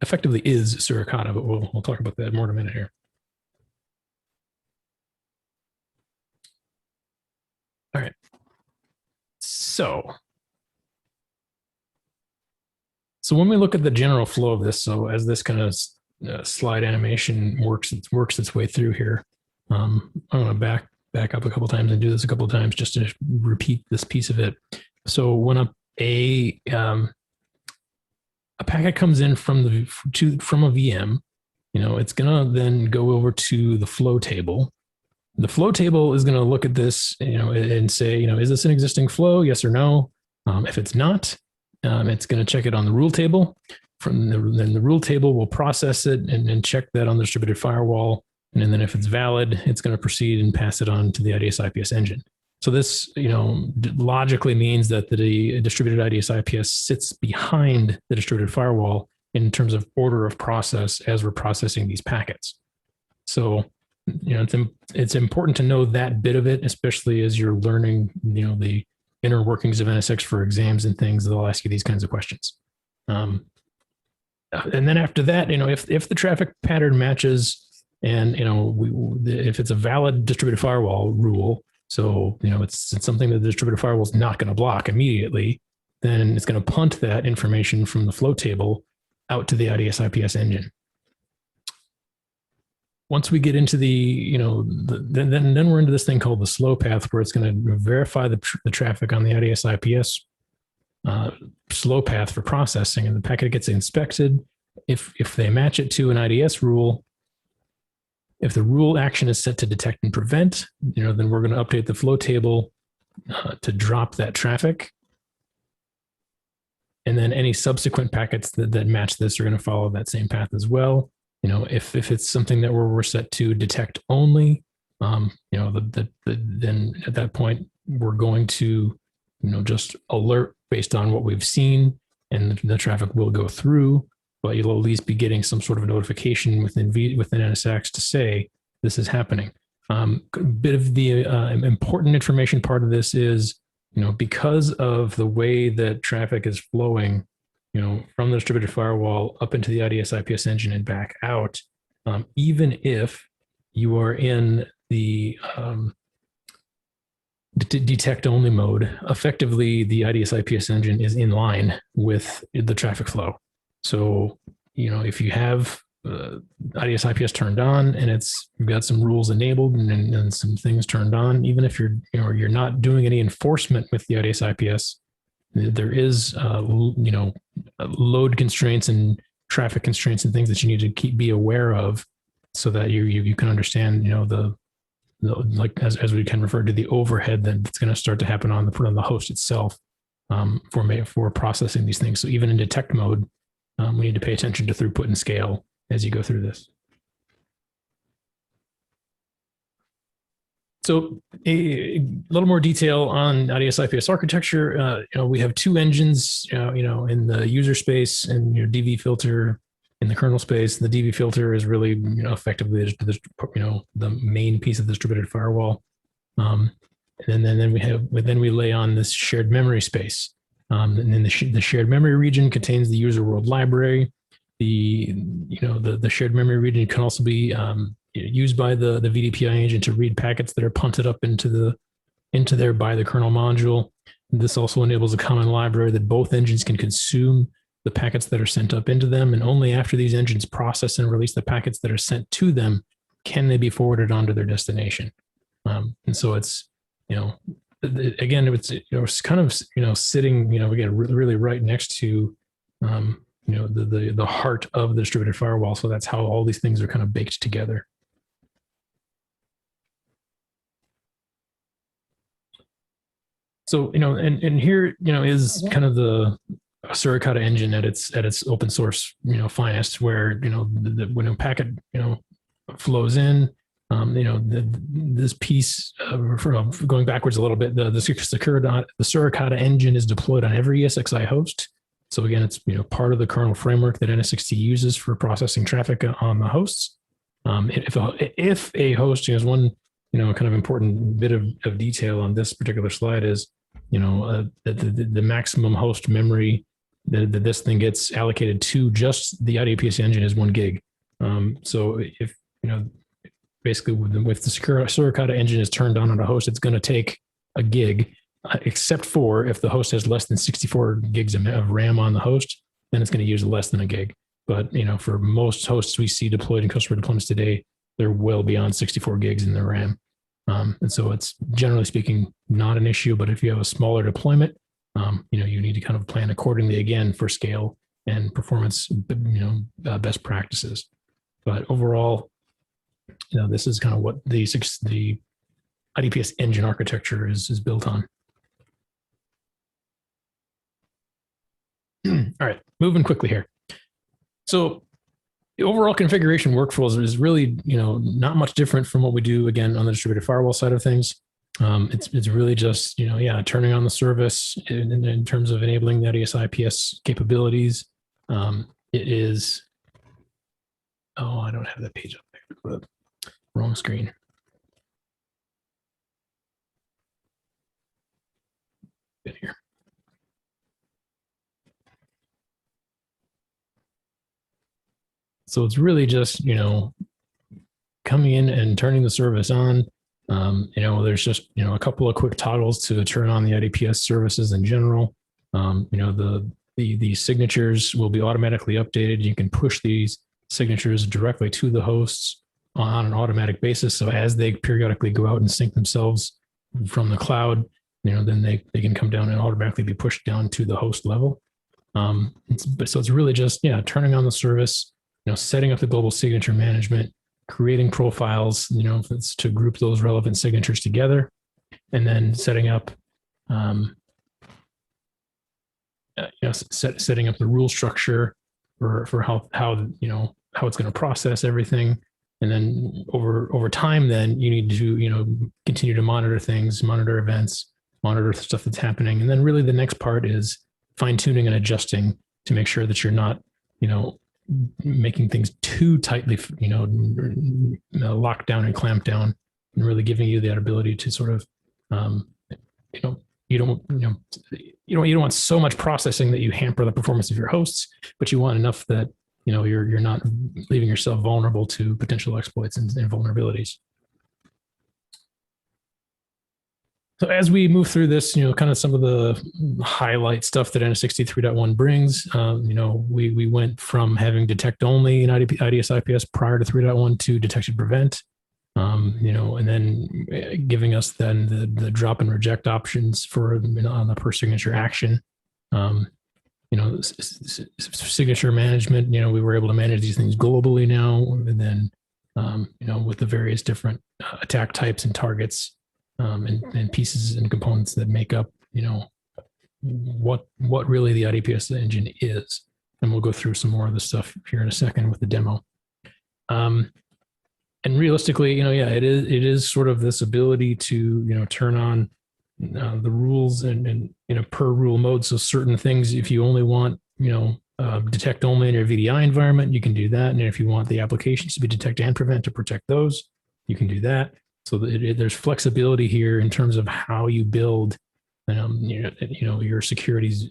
Speaker 2: effectively is suricata, but we'll talk about that more in a minute here. All right. So when we look at the general flow of this, so as this kind of slide animation works its way through here, I'm going to back up a couple times and do this a couple of times just to repeat this piece of it. So when a packet comes in from a VM, it's going to then go over to the flow table. The flow table is going to look at this, and say, is this an existing flow? Yes or no. If it's not, it's going to check it on the rule table. Then the rule table will process it and check that on the distributed firewall. And then if it's valid, it's going to proceed and pass it on to the IDS IPS engine. So this, logically means that the distributed IDS IPS sits behind the distributed firewall in terms of order of process as we're processing these packets. So, it's important to know that bit of it, especially as you're learning, the inner workings of NSX for exams and things. They'll ask you these kinds of questions. And then after that, if the traffic pattern matches, and if it's a valid distributed firewall rule, so it's something that the distributed firewall is not going to block immediately, then it's going to punt that information from the flow table out to the IDS IPS engine. Once we get into then we're into this thing called the slow path, where it's going to verify the traffic on the IDS IPS slow path for processing, and the packet gets inspected. If they match it to an IDS rule, if the rule action is set to detect and prevent, then we're going to update the flow table to drop that traffic. And then any subsequent packets that match this are going to follow that same path as well. If it's something that we're set to detect only, then at that point we're going to, just alert based on what we've seen, and the traffic will go through. But you'll at least be getting some sort of a notification within NSX to say this is happening. A bit of the important information part of this is, because of the way that traffic is flowing, from the distributed firewall up into the IDS IPS engine and back out, even if you are in the detect only mode, effectively the IDS IPS engine is in line with the traffic flow. So, if you have IDS IPS turned on and you've got some rules enabled and some things turned on, even if you're not doing any enforcement with the IDS IPS, there is, load constraints and traffic constraints and things that you need to be aware of, so that you can understand, like as we can refer to the overhead that's going to start to happen on the host itself, for processing these things. So even in detect mode, we need to pay attention to throughput and scale as you go through this. So a little more detail on IDS IPS architecture. We have two engines, in the user space, and DV filter in the kernel space. The DV filter is really, effectively the main piece of the distributed firewall. And then we lay on this shared memory space. And then the shared memory region contains the user world library. The shared memory region can also be used by the VDPI agent to read packets that are punted up into there by the kernel module. This also enables a common library that both engines can consume the packets that are sent up into them, and only after these engines process and release the packets that are sent to them can they be forwarded onto their destination. And so it's, again, it's kind of, sitting, again, really right next to, the heart of the distributed firewall. So that's how all these things are kind of baked together. So, and here, is kind of the suricata engine at its open source, finest, where, when a packet, flows in, this piece, going backwards a little bit, the suricata engine is deployed on every ESXi host. So again, it's, part of the kernel framework that Nsxt uses for processing traffic on the hosts. If a host, is one, kind of important bit of detail on this particular slide is, the maximum host memory this thing gets allocated to just the IDPS engine is 1 gig. So if, basically if the Suricata engine is turned on a host, it's going to take a gig, except for if the host has less than 64 gigs of RAM on the host, then it's going to use less than a gig. But, for most hosts we see deployed in customer deployments today, they're well beyond 64 gigs in the RAM. And so it's generally speaking not an issue, but if you have a smaller deployment, you need to kind of plan accordingly again for scale and performance, best practices. But overall, this is kind of what the IDPS engine architecture is built on. All right, moving quickly here. So the overall configuration workflows is really, not much different from what we do again on the distributed firewall side of things. It's really just, turning on the service in terms of enabling the IDS-IPS capabilities. It is, I don't have that page up there. Wrong screen. Get here. So it's really just, coming in and turning the service on. There's just, a couple of quick toggles to turn on the IDPS services in general. The signatures will be automatically updated. You can push these signatures directly to the hosts on an automatic basis. So as they periodically go out and sync themselves from the cloud, then they can come down and automatically be pushed down to the host level. So it's really just, turning on the service, setting up the global signature management, creating profiles, to group those relevant signatures together, and then setting up, setting up the rule structure for how it's going to process everything. And then over time, then you need to, continue to monitor things, monitor events, monitor stuff that's happening. And then really the next part is fine tuning and adjusting to make sure that you're not, making things too tightly, locked down and clamped down, and really giving you that ability to sort of, you don't want so much processing that you hamper the performance of your hosts, but you want enough that, you're not leaving yourself vulnerable to potential exploits and vulnerabilities. So as we move through this, kind of some of the highlight stuff that Nsxt 3.1 brings, we went from having detect only in IDS IPS prior to 3.1 to detect and prevent, and then giving us then the drop and reject options for on the per signature action. Signature management, we were able to manage these things globally now, and then, with the various different attack types and targets, and pieces and components that make up, what really the IDPS engine is. And we'll go through some more of the stuff here in a second with the demo. And realistically, it is sort of this ability to, turn on the rules and in a per rule mode. So certain things, if you only want, detect only in your VDI environment, you can do that. And if you want the applications to be detect and prevent to protect those, you can do that. So there's flexibility here in terms of how you build, your securities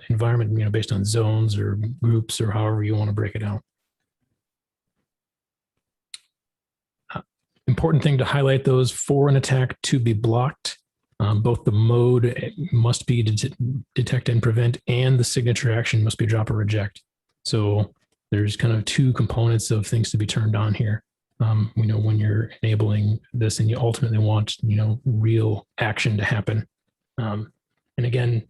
Speaker 2: environment, based on zones or groups or however you want to break it down. Important thing to highlight those: for an attack to be blocked, both the mode must be detect and prevent, and the signature action must be drop or reject. So there's kind of two components of things to be turned on here. When you're enabling this and you ultimately want, real action to happen. And again,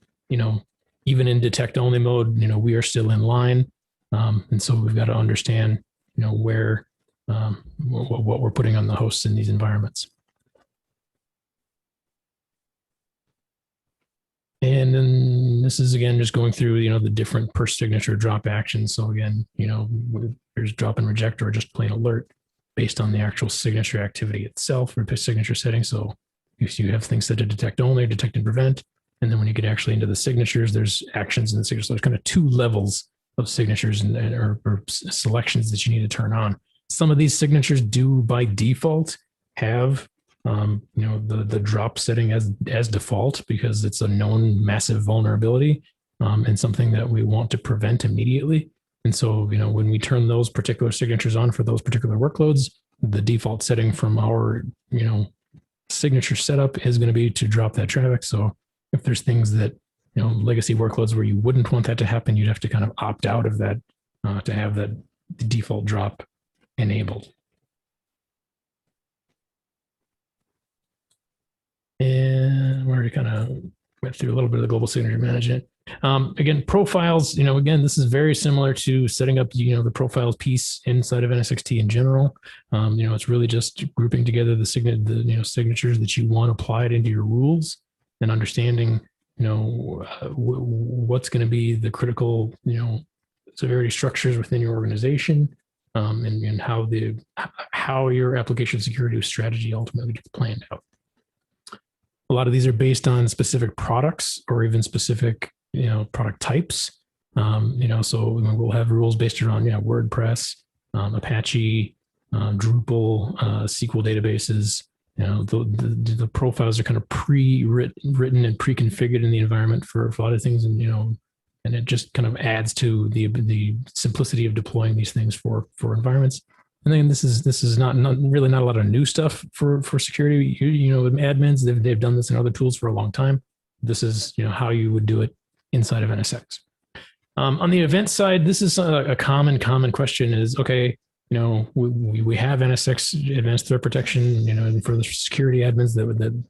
Speaker 2: even in detect only mode, we are still in line. And so we've got to understand, where, what we're putting on the hosts in these environments. And then this is, again, just going through, the different per signature drop actions. So again, there's drop and reject or just plain alert based on the actual signature activity itself or signature setting. So if you have things that are detect only, detect and prevent, and then when you get actually into the signatures, there's actions in the signatures. So there's kind of two levels of signatures or selections that you need to turn on. Some of these signatures do by default have the drop setting as default because it's a known massive vulnerability. and something that we want to prevent immediately. And so, when we turn those particular signatures on for those particular workloads, the default setting from our, signature setup is going to be to drop that traffic. So if there's things that, legacy workloads where you wouldn't want that to happen, you'd have to kind of opt out of that to have that default drop enabled. And we already kind of went through a little bit of the global signature management. Again, profiles, again, this is very similar to setting up, the profiles piece inside of NSX-T in general. It's really just grouping together the signatures that you want applied into your rules and understanding, what's going to be the critical, severity structures within your organization, and how your application security strategy ultimately gets planned out. A lot of these are based on specific products or even specific, product types. So we'll have rules based around, WordPress, Apache, Drupal, SQL databases. The profiles are kind of pre-written and pre-configured in the environment for a lot of things, and and it just kind of adds to the simplicity of deploying these things for environments. And then this is not really not a lot of new stuff for security. Admins, they've done this in other tools for a long time. This is how you would do it inside of NSX. On the event side, this is a common question is, okay, we have NSX advanced threat protection, and for the security admins that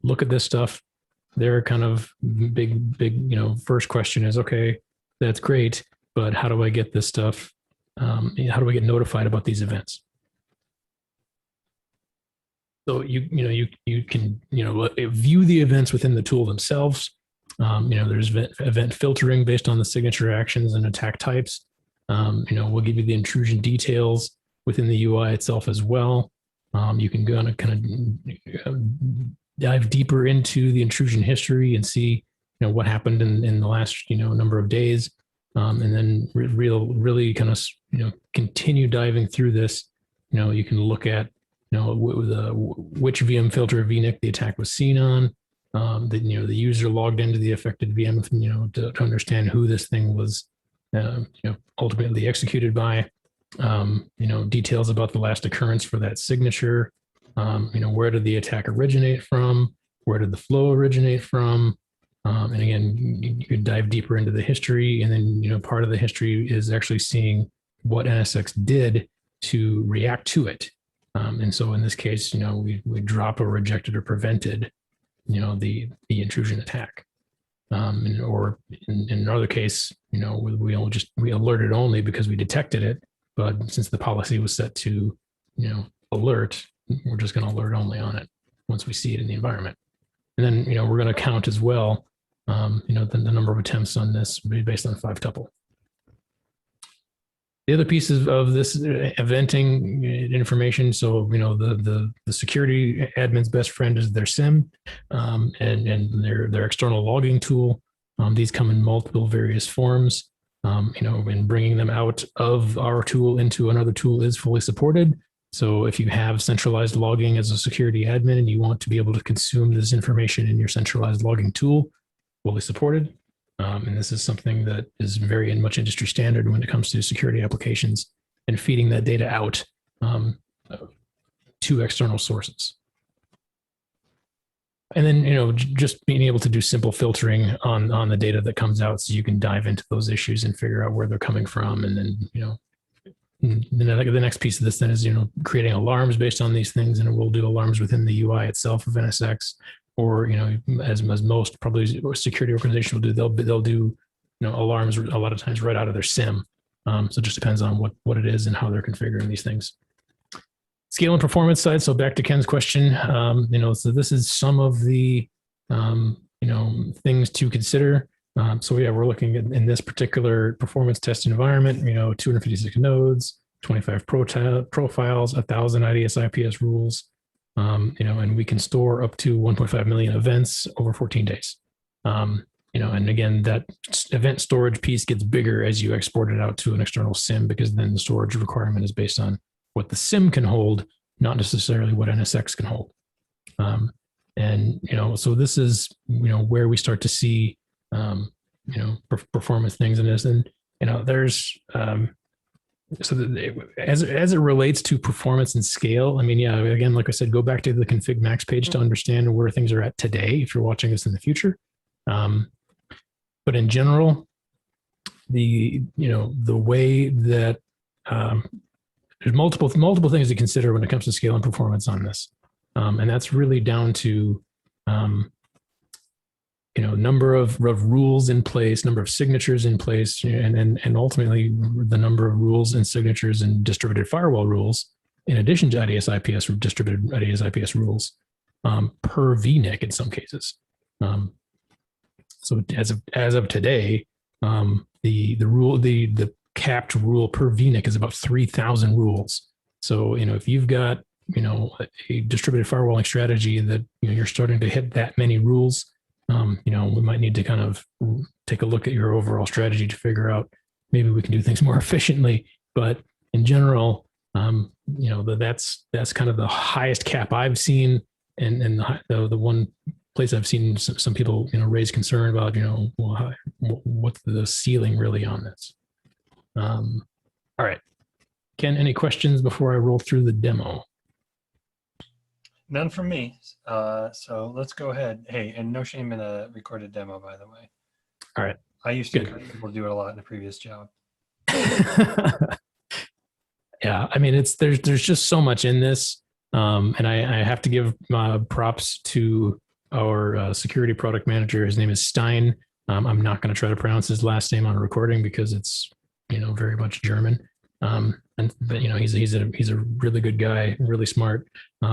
Speaker 2: look at this stuff, their kind of big, first question is, okay, that's great, but how do I get this stuff? How do I get notified about these events? So you can view the events within the tool themselves. There's event filtering based on the signature actions and attack types. We'll give you the intrusion details within the UI itself as well. You can go on kind of dive deeper into the intrusion history and see what happened in the last number of days. And then really kind of continue diving through this. You can look at which VM filter VNIC the attack was seen on. The user logged into the affected VM, to understand who this thing was, ultimately executed by. Details about the last occurrence for that signature. Where did the attack originate from? Where did the flow originate from? And again, you could dive deeper into the history, and then part of the history is actually seeing what NSX did to react to it. And so in this case, we drop or rejected or prevented, the intrusion attack. Or in another case, we alerted only because we detected it. But since the policy was set to, alert, we're just going to alert only on it once we see it in the environment. And then, we're going to count as well, the number of attempts on this based on 5-tuple. The other pieces of this eventing information. So, the security admin's best friend is their SIM, and their external logging tool. These come in multiple various forms. And bringing them out of our tool into another tool is fully supported. So if you have centralized logging as a security admin and you want to be able to consume this information in your centralized logging tool, fully supported. And this is something that is very much industry standard when it comes to security applications and feeding that data out to external sources. And then, just being able to do simple filtering on the data that comes out so you can dive into those issues and figure out where they're coming from. And then, the next piece of this then is, creating alarms based on these things. And we'll do alarms within the UI itself of NSX, or, as most probably security organizations will do, they'll do, alarms a lot of times right out of their SIM. So it just depends on what it is and how they're configuring these things. Scale and performance side. So back to Ken's question, so this is some of the, things to consider. We're looking at in this particular performance test environment, 256 nodes, 25 profiles, 1,000 IDS IPS rules, and we can store up to 1.5 million events over 14 days. And again, that event storage piece gets bigger as you export it out to an external SIM, because then the storage requirement is based on what the SIM can hold, not necessarily what NSX can hold. So this is, where we start to see, performance things in this. And there's as it relates to performance and scale, I mean, yeah, again, like I said, go back to the config max page to understand where things are at today if you're watching this in the future. But in general, the way that there's multiple things to consider when it comes to scale and performance on this, and that's really down to number of rules in place, number of signatures in place, and ultimately the number of rules and signatures and distributed firewall rules, in addition to IDS IPS or distributed IDS IPS rules per VNIC in some cases. So as of today, the capped rule per VNIC is about 3,000 rules. So if you've got a distributed firewalling strategy that you're starting to hit that many rules, we might need to kind of take a look at your overall strategy to figure out maybe we can do things more efficiently. But in general, that's kind of the highest cap I've seen, and the one place I've seen some people raise concern about what's the ceiling really on this. All right, Ken, any questions before I roll through the demo?
Speaker 1: None from me. So let's go ahead. Hey, and no shame in a recorded demo, by the way.
Speaker 2: All right.
Speaker 1: I used to encourage people to do it a lot in a previous job.
Speaker 2: Yeah, I mean, there's just so much in this, and I have to give props to our security product manager. His name is Stein. I'm not going to try to pronounce his last name on a recording because it's very much German. But he's a really good guy, really smart.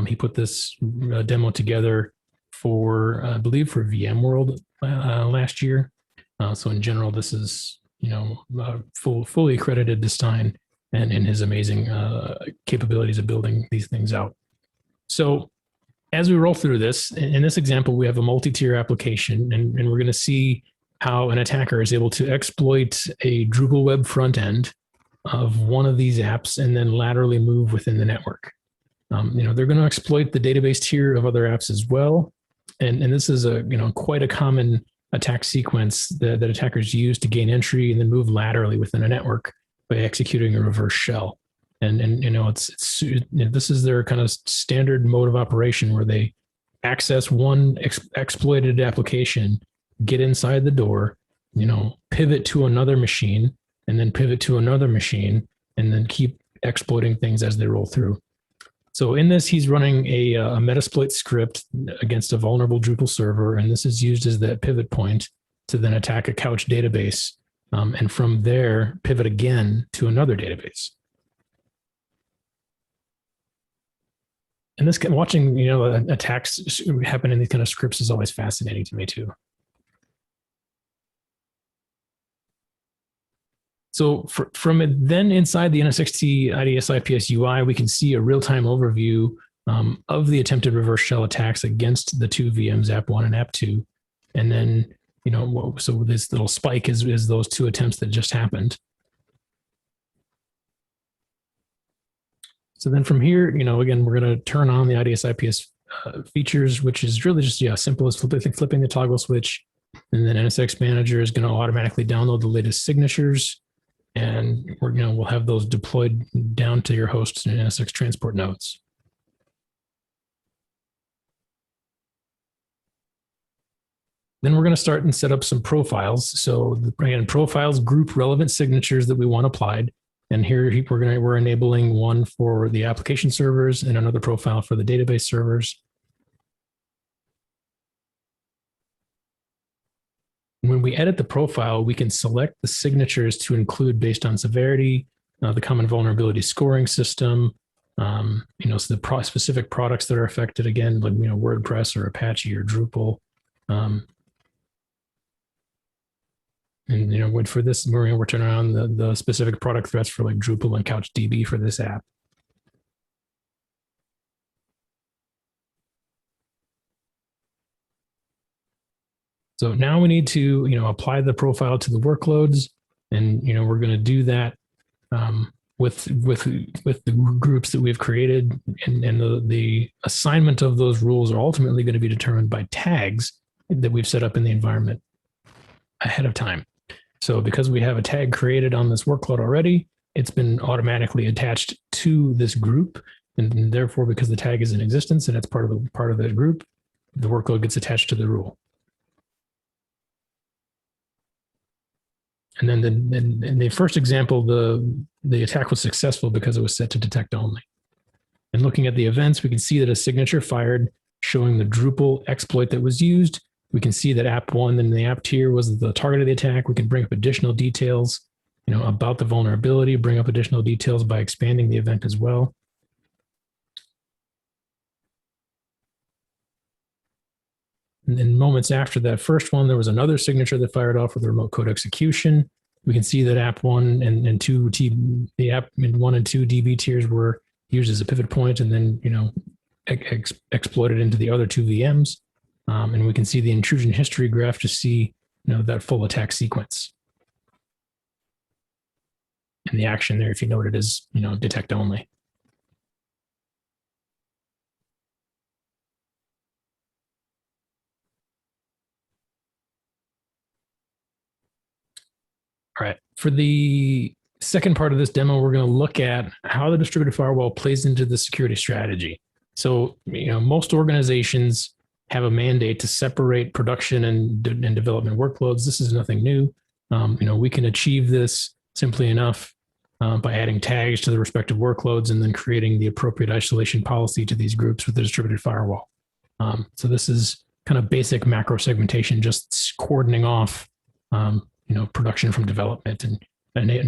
Speaker 2: He put this demo together for I believe for VMworld last year. So in general, this is fully accredited to Stein and his amazing capabilities of building these things out. So as we roll through this, in this example, we have a multi-tier application, and we're going to see how an attacker is able to exploit a Drupal web front end of one of these apps and then laterally move within the network. They're going to exploit the database tier of other apps as well. And this is quite a common attack sequence that attackers use to gain entry and then move laterally within a network by executing a reverse shell. And this is their kind of standard mode of operation where they access one exploited application, get inside the door, pivot to another machine, and then pivot to another machine, and then keep exploiting things as they roll through. So in this, he's running a Metasploit script against a vulnerable Drupal server, and this is used as that pivot point to then attack a couch database, and from there, pivot again to another database. And this watching, attacks happen in these kind of scripts is always fascinating to me too. So from it, then inside the Nsx-T IDS IPS UI, we can see a real-time overview of the attempted reverse shell attacks against the two VMs, app1 and app2. And then, so this little spike is those two attempts that just happened. So then from here, again, we're going to turn on the IDS IPS features, which is really just, simple as flipping the toggle switch. And then Nsx Manager is going to automatically download the latest signatures. And we'll have those deployed down to your hosts in NSX transport nodes. Then we're going to start and set up some profiles. So again, profiles group relevant signatures that we want applied. And here we're enabling one for the application servers and another profile for the database servers. When we edit the profile, we can select the signatures to include based on severity, the common vulnerability scoring system, so the specific products that are affected, again, like WordPress or Apache or Drupal. And for this, we're turning on the specific product threats for like Drupal and CouchDB for this app. So now we need to, apply the profile to the workloads, and we're going to do that with the groups that we've created, and the assignment of those rules are ultimately going to be determined by tags that we've set up in the environment. ahead of time. So because we have a tag created on this workload already, it's been automatically attached to this group. And therefore, because the tag is in existence and it's part of that group, the workload gets attached to the rule. And then in the first example, the attack was successful because it was set to detect only. And looking at the events, we can see that a signature fired showing the Drupal exploit that was used. We can see that app1 in the app tier was the target of the attack. We can bring up additional details, about the vulnerability, bring up additional details by expanding the event as well. And then moments after that first one, there was another signature that fired off with a remote code execution. We can see that app 1 and 2, the app in 1 and 2 DB tiers were used as a pivot point and then, exploited into the other 2 VMs. And we can see the intrusion history graph to see, that full attack sequence. And the action there, if you note it, is, detect only. All right, for the second part of this demo, we're going to look at how the distributed firewall plays into the security strategy. So, most organizations have a mandate to separate production and development workloads. This is nothing new. We can achieve this simply enough by adding tags to the respective workloads and then creating the appropriate isolation policy to these groups with the distributed firewall. So this is kind of basic macro segmentation, just cordoning off production from development and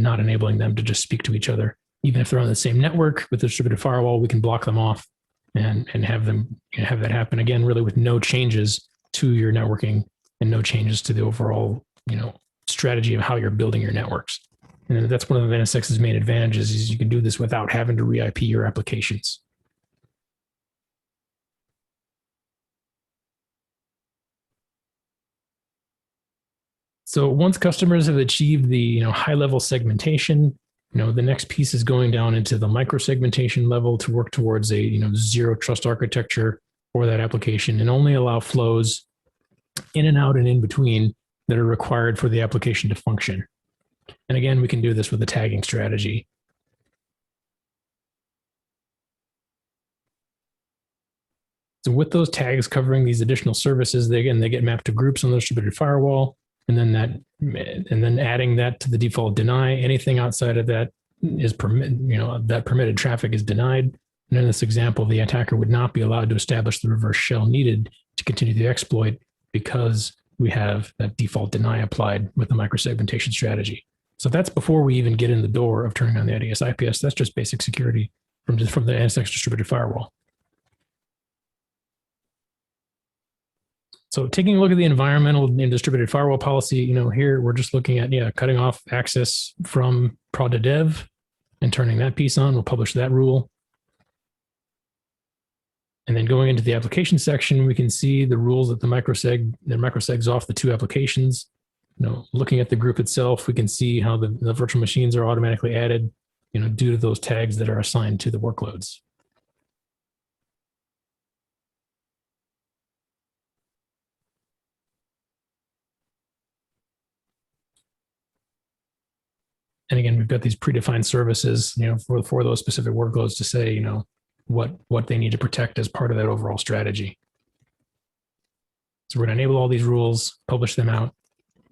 Speaker 2: not enabling them to just speak to each other. Even if they're on the same network with the distributed firewall, we can block them off and have them have that happen again, really with no changes to your networking and no changes to the overall strategy of how you're building your networks. And that's one of NSX's main advantages is you can do this without having to re-IP your applications. So once customers have achieved the high-level segmentation, the next piece is going down into the micro-segmentation level to work towards a zero trust architecture for that application and only allow flows in and out and in between that are required for the application to function. And again, we can do this with a tagging strategy. So with those tags covering these additional services, they get mapped to groups on the distributed firewall. And then adding that to the default deny, anything outside of that is that permitted traffic is denied. And in this example, the attacker would not be allowed to establish the reverse shell needed to continue the exploit because we have that default deny applied with the microsegmentation strategy. So that's before we even get in the door of turning on the Ids Ips. That's just basic security from the NSX distributed firewall. So taking a look at the environmental and distributed firewall policy, here we're just looking at, cutting off access from prod to dev and turning that piece on. We'll publish that rule. And then going into the application section, we can see the rules that the microsegs off the 2 applications. Looking at the group itself, we can see how the virtual machines are automatically added, due to those tags that are assigned to the workloads. And again, we've got these predefined services, for those specific workloads to say, what they need to protect as part of that overall strategy. So we're going to enable all these rules, publish them out,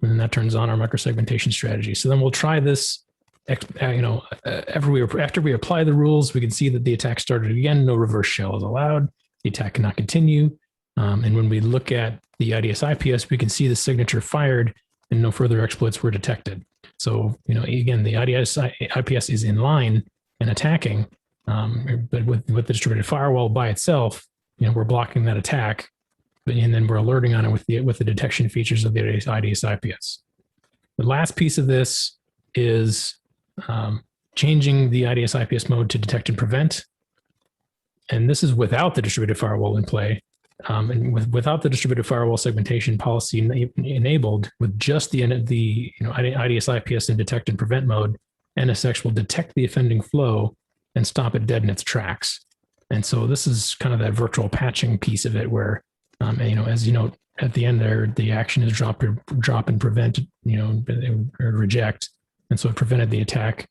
Speaker 2: and then that turns on our microsegmentation strategy. So then we'll try this, after we apply the rules, we can see that the attack started again. No reverse shell is allowed. The attack cannot continue. And when we look at the Ids Ips, we can see the signature fired and no further exploits were detected. So, again, the Ids Ips is in line and attacking, but with the distributed firewall by itself, we're blocking that attack, and then we're alerting on it with the detection features of the Ids Ips. The last piece of this is changing the Ids Ips mode to detect and prevent, and this is without the distributed firewall in play. And without the distributed firewall segmentation policy enabled, with just the Ids Ips in detect and prevent mode, NSX will detect the offending flow and stop it dead in its tracks. And so this is kind of that virtual patching piece of it, where as at the end there, the action is drop and prevent, or reject. And so it prevented the attack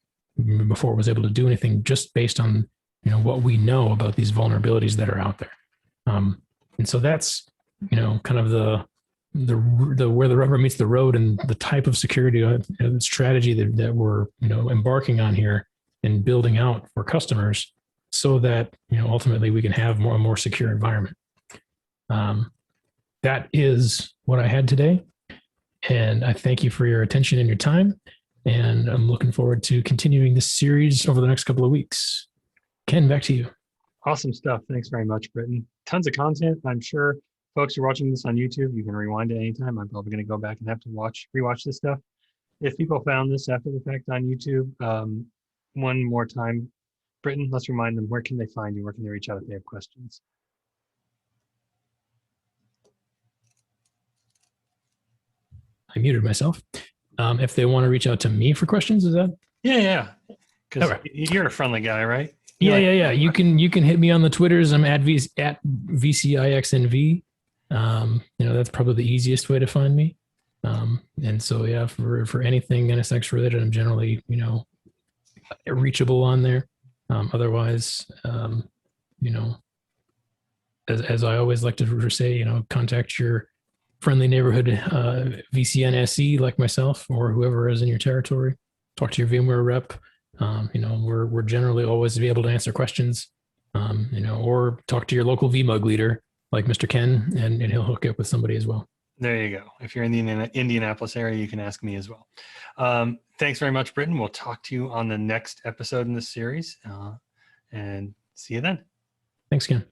Speaker 2: before it was able to do anything, just based on, what we know about these vulnerabilities that are out there. And so that's, kind of the where the rubber meets the road, and the type of security strategy that we're, embarking on here and building out for customers, so that, ultimately we can have a more secure environment. That is what I had today. And I thank you for your attention and your time. And I'm looking forward to continuing this series over the next couple of weeks. Ken, back to you.
Speaker 1: Awesome stuff. Thanks very much, Britton. Tons of content. I'm sure folks who are watching this on YouTube, you can rewind it anytime. I'm probably going to go back and have to rewatch this stuff. If people found this after the fact on YouTube, one more time, Britton, let's remind them, where can they find you? Where can they reach out if they have questions?
Speaker 2: I muted myself. If they want to reach out to me for questions, is that?
Speaker 1: Yeah. Because you're a friendly guy, right?
Speaker 2: Yeah. You can hit me on the Twitters. I'm at VCIXNV. That's probably the easiest way to find me. And so, yeah, for anything NSX related, I'm generally, reachable on there. Otherwise, as I always like to say, contact your friendly neighborhood VCN SE like myself, or whoever is in your territory. Talk to your VMware rep. We're generally always be able to answer questions, or talk to your local vMug leader like Mr. Ken, and he'll hook you up with somebody as well.
Speaker 1: There you go. If you're in the Indianapolis area, you can ask me as well. Thanks very much, Britton. We'll talk to you on the next episode in this series, and see you then.
Speaker 2: Thanks, Ken.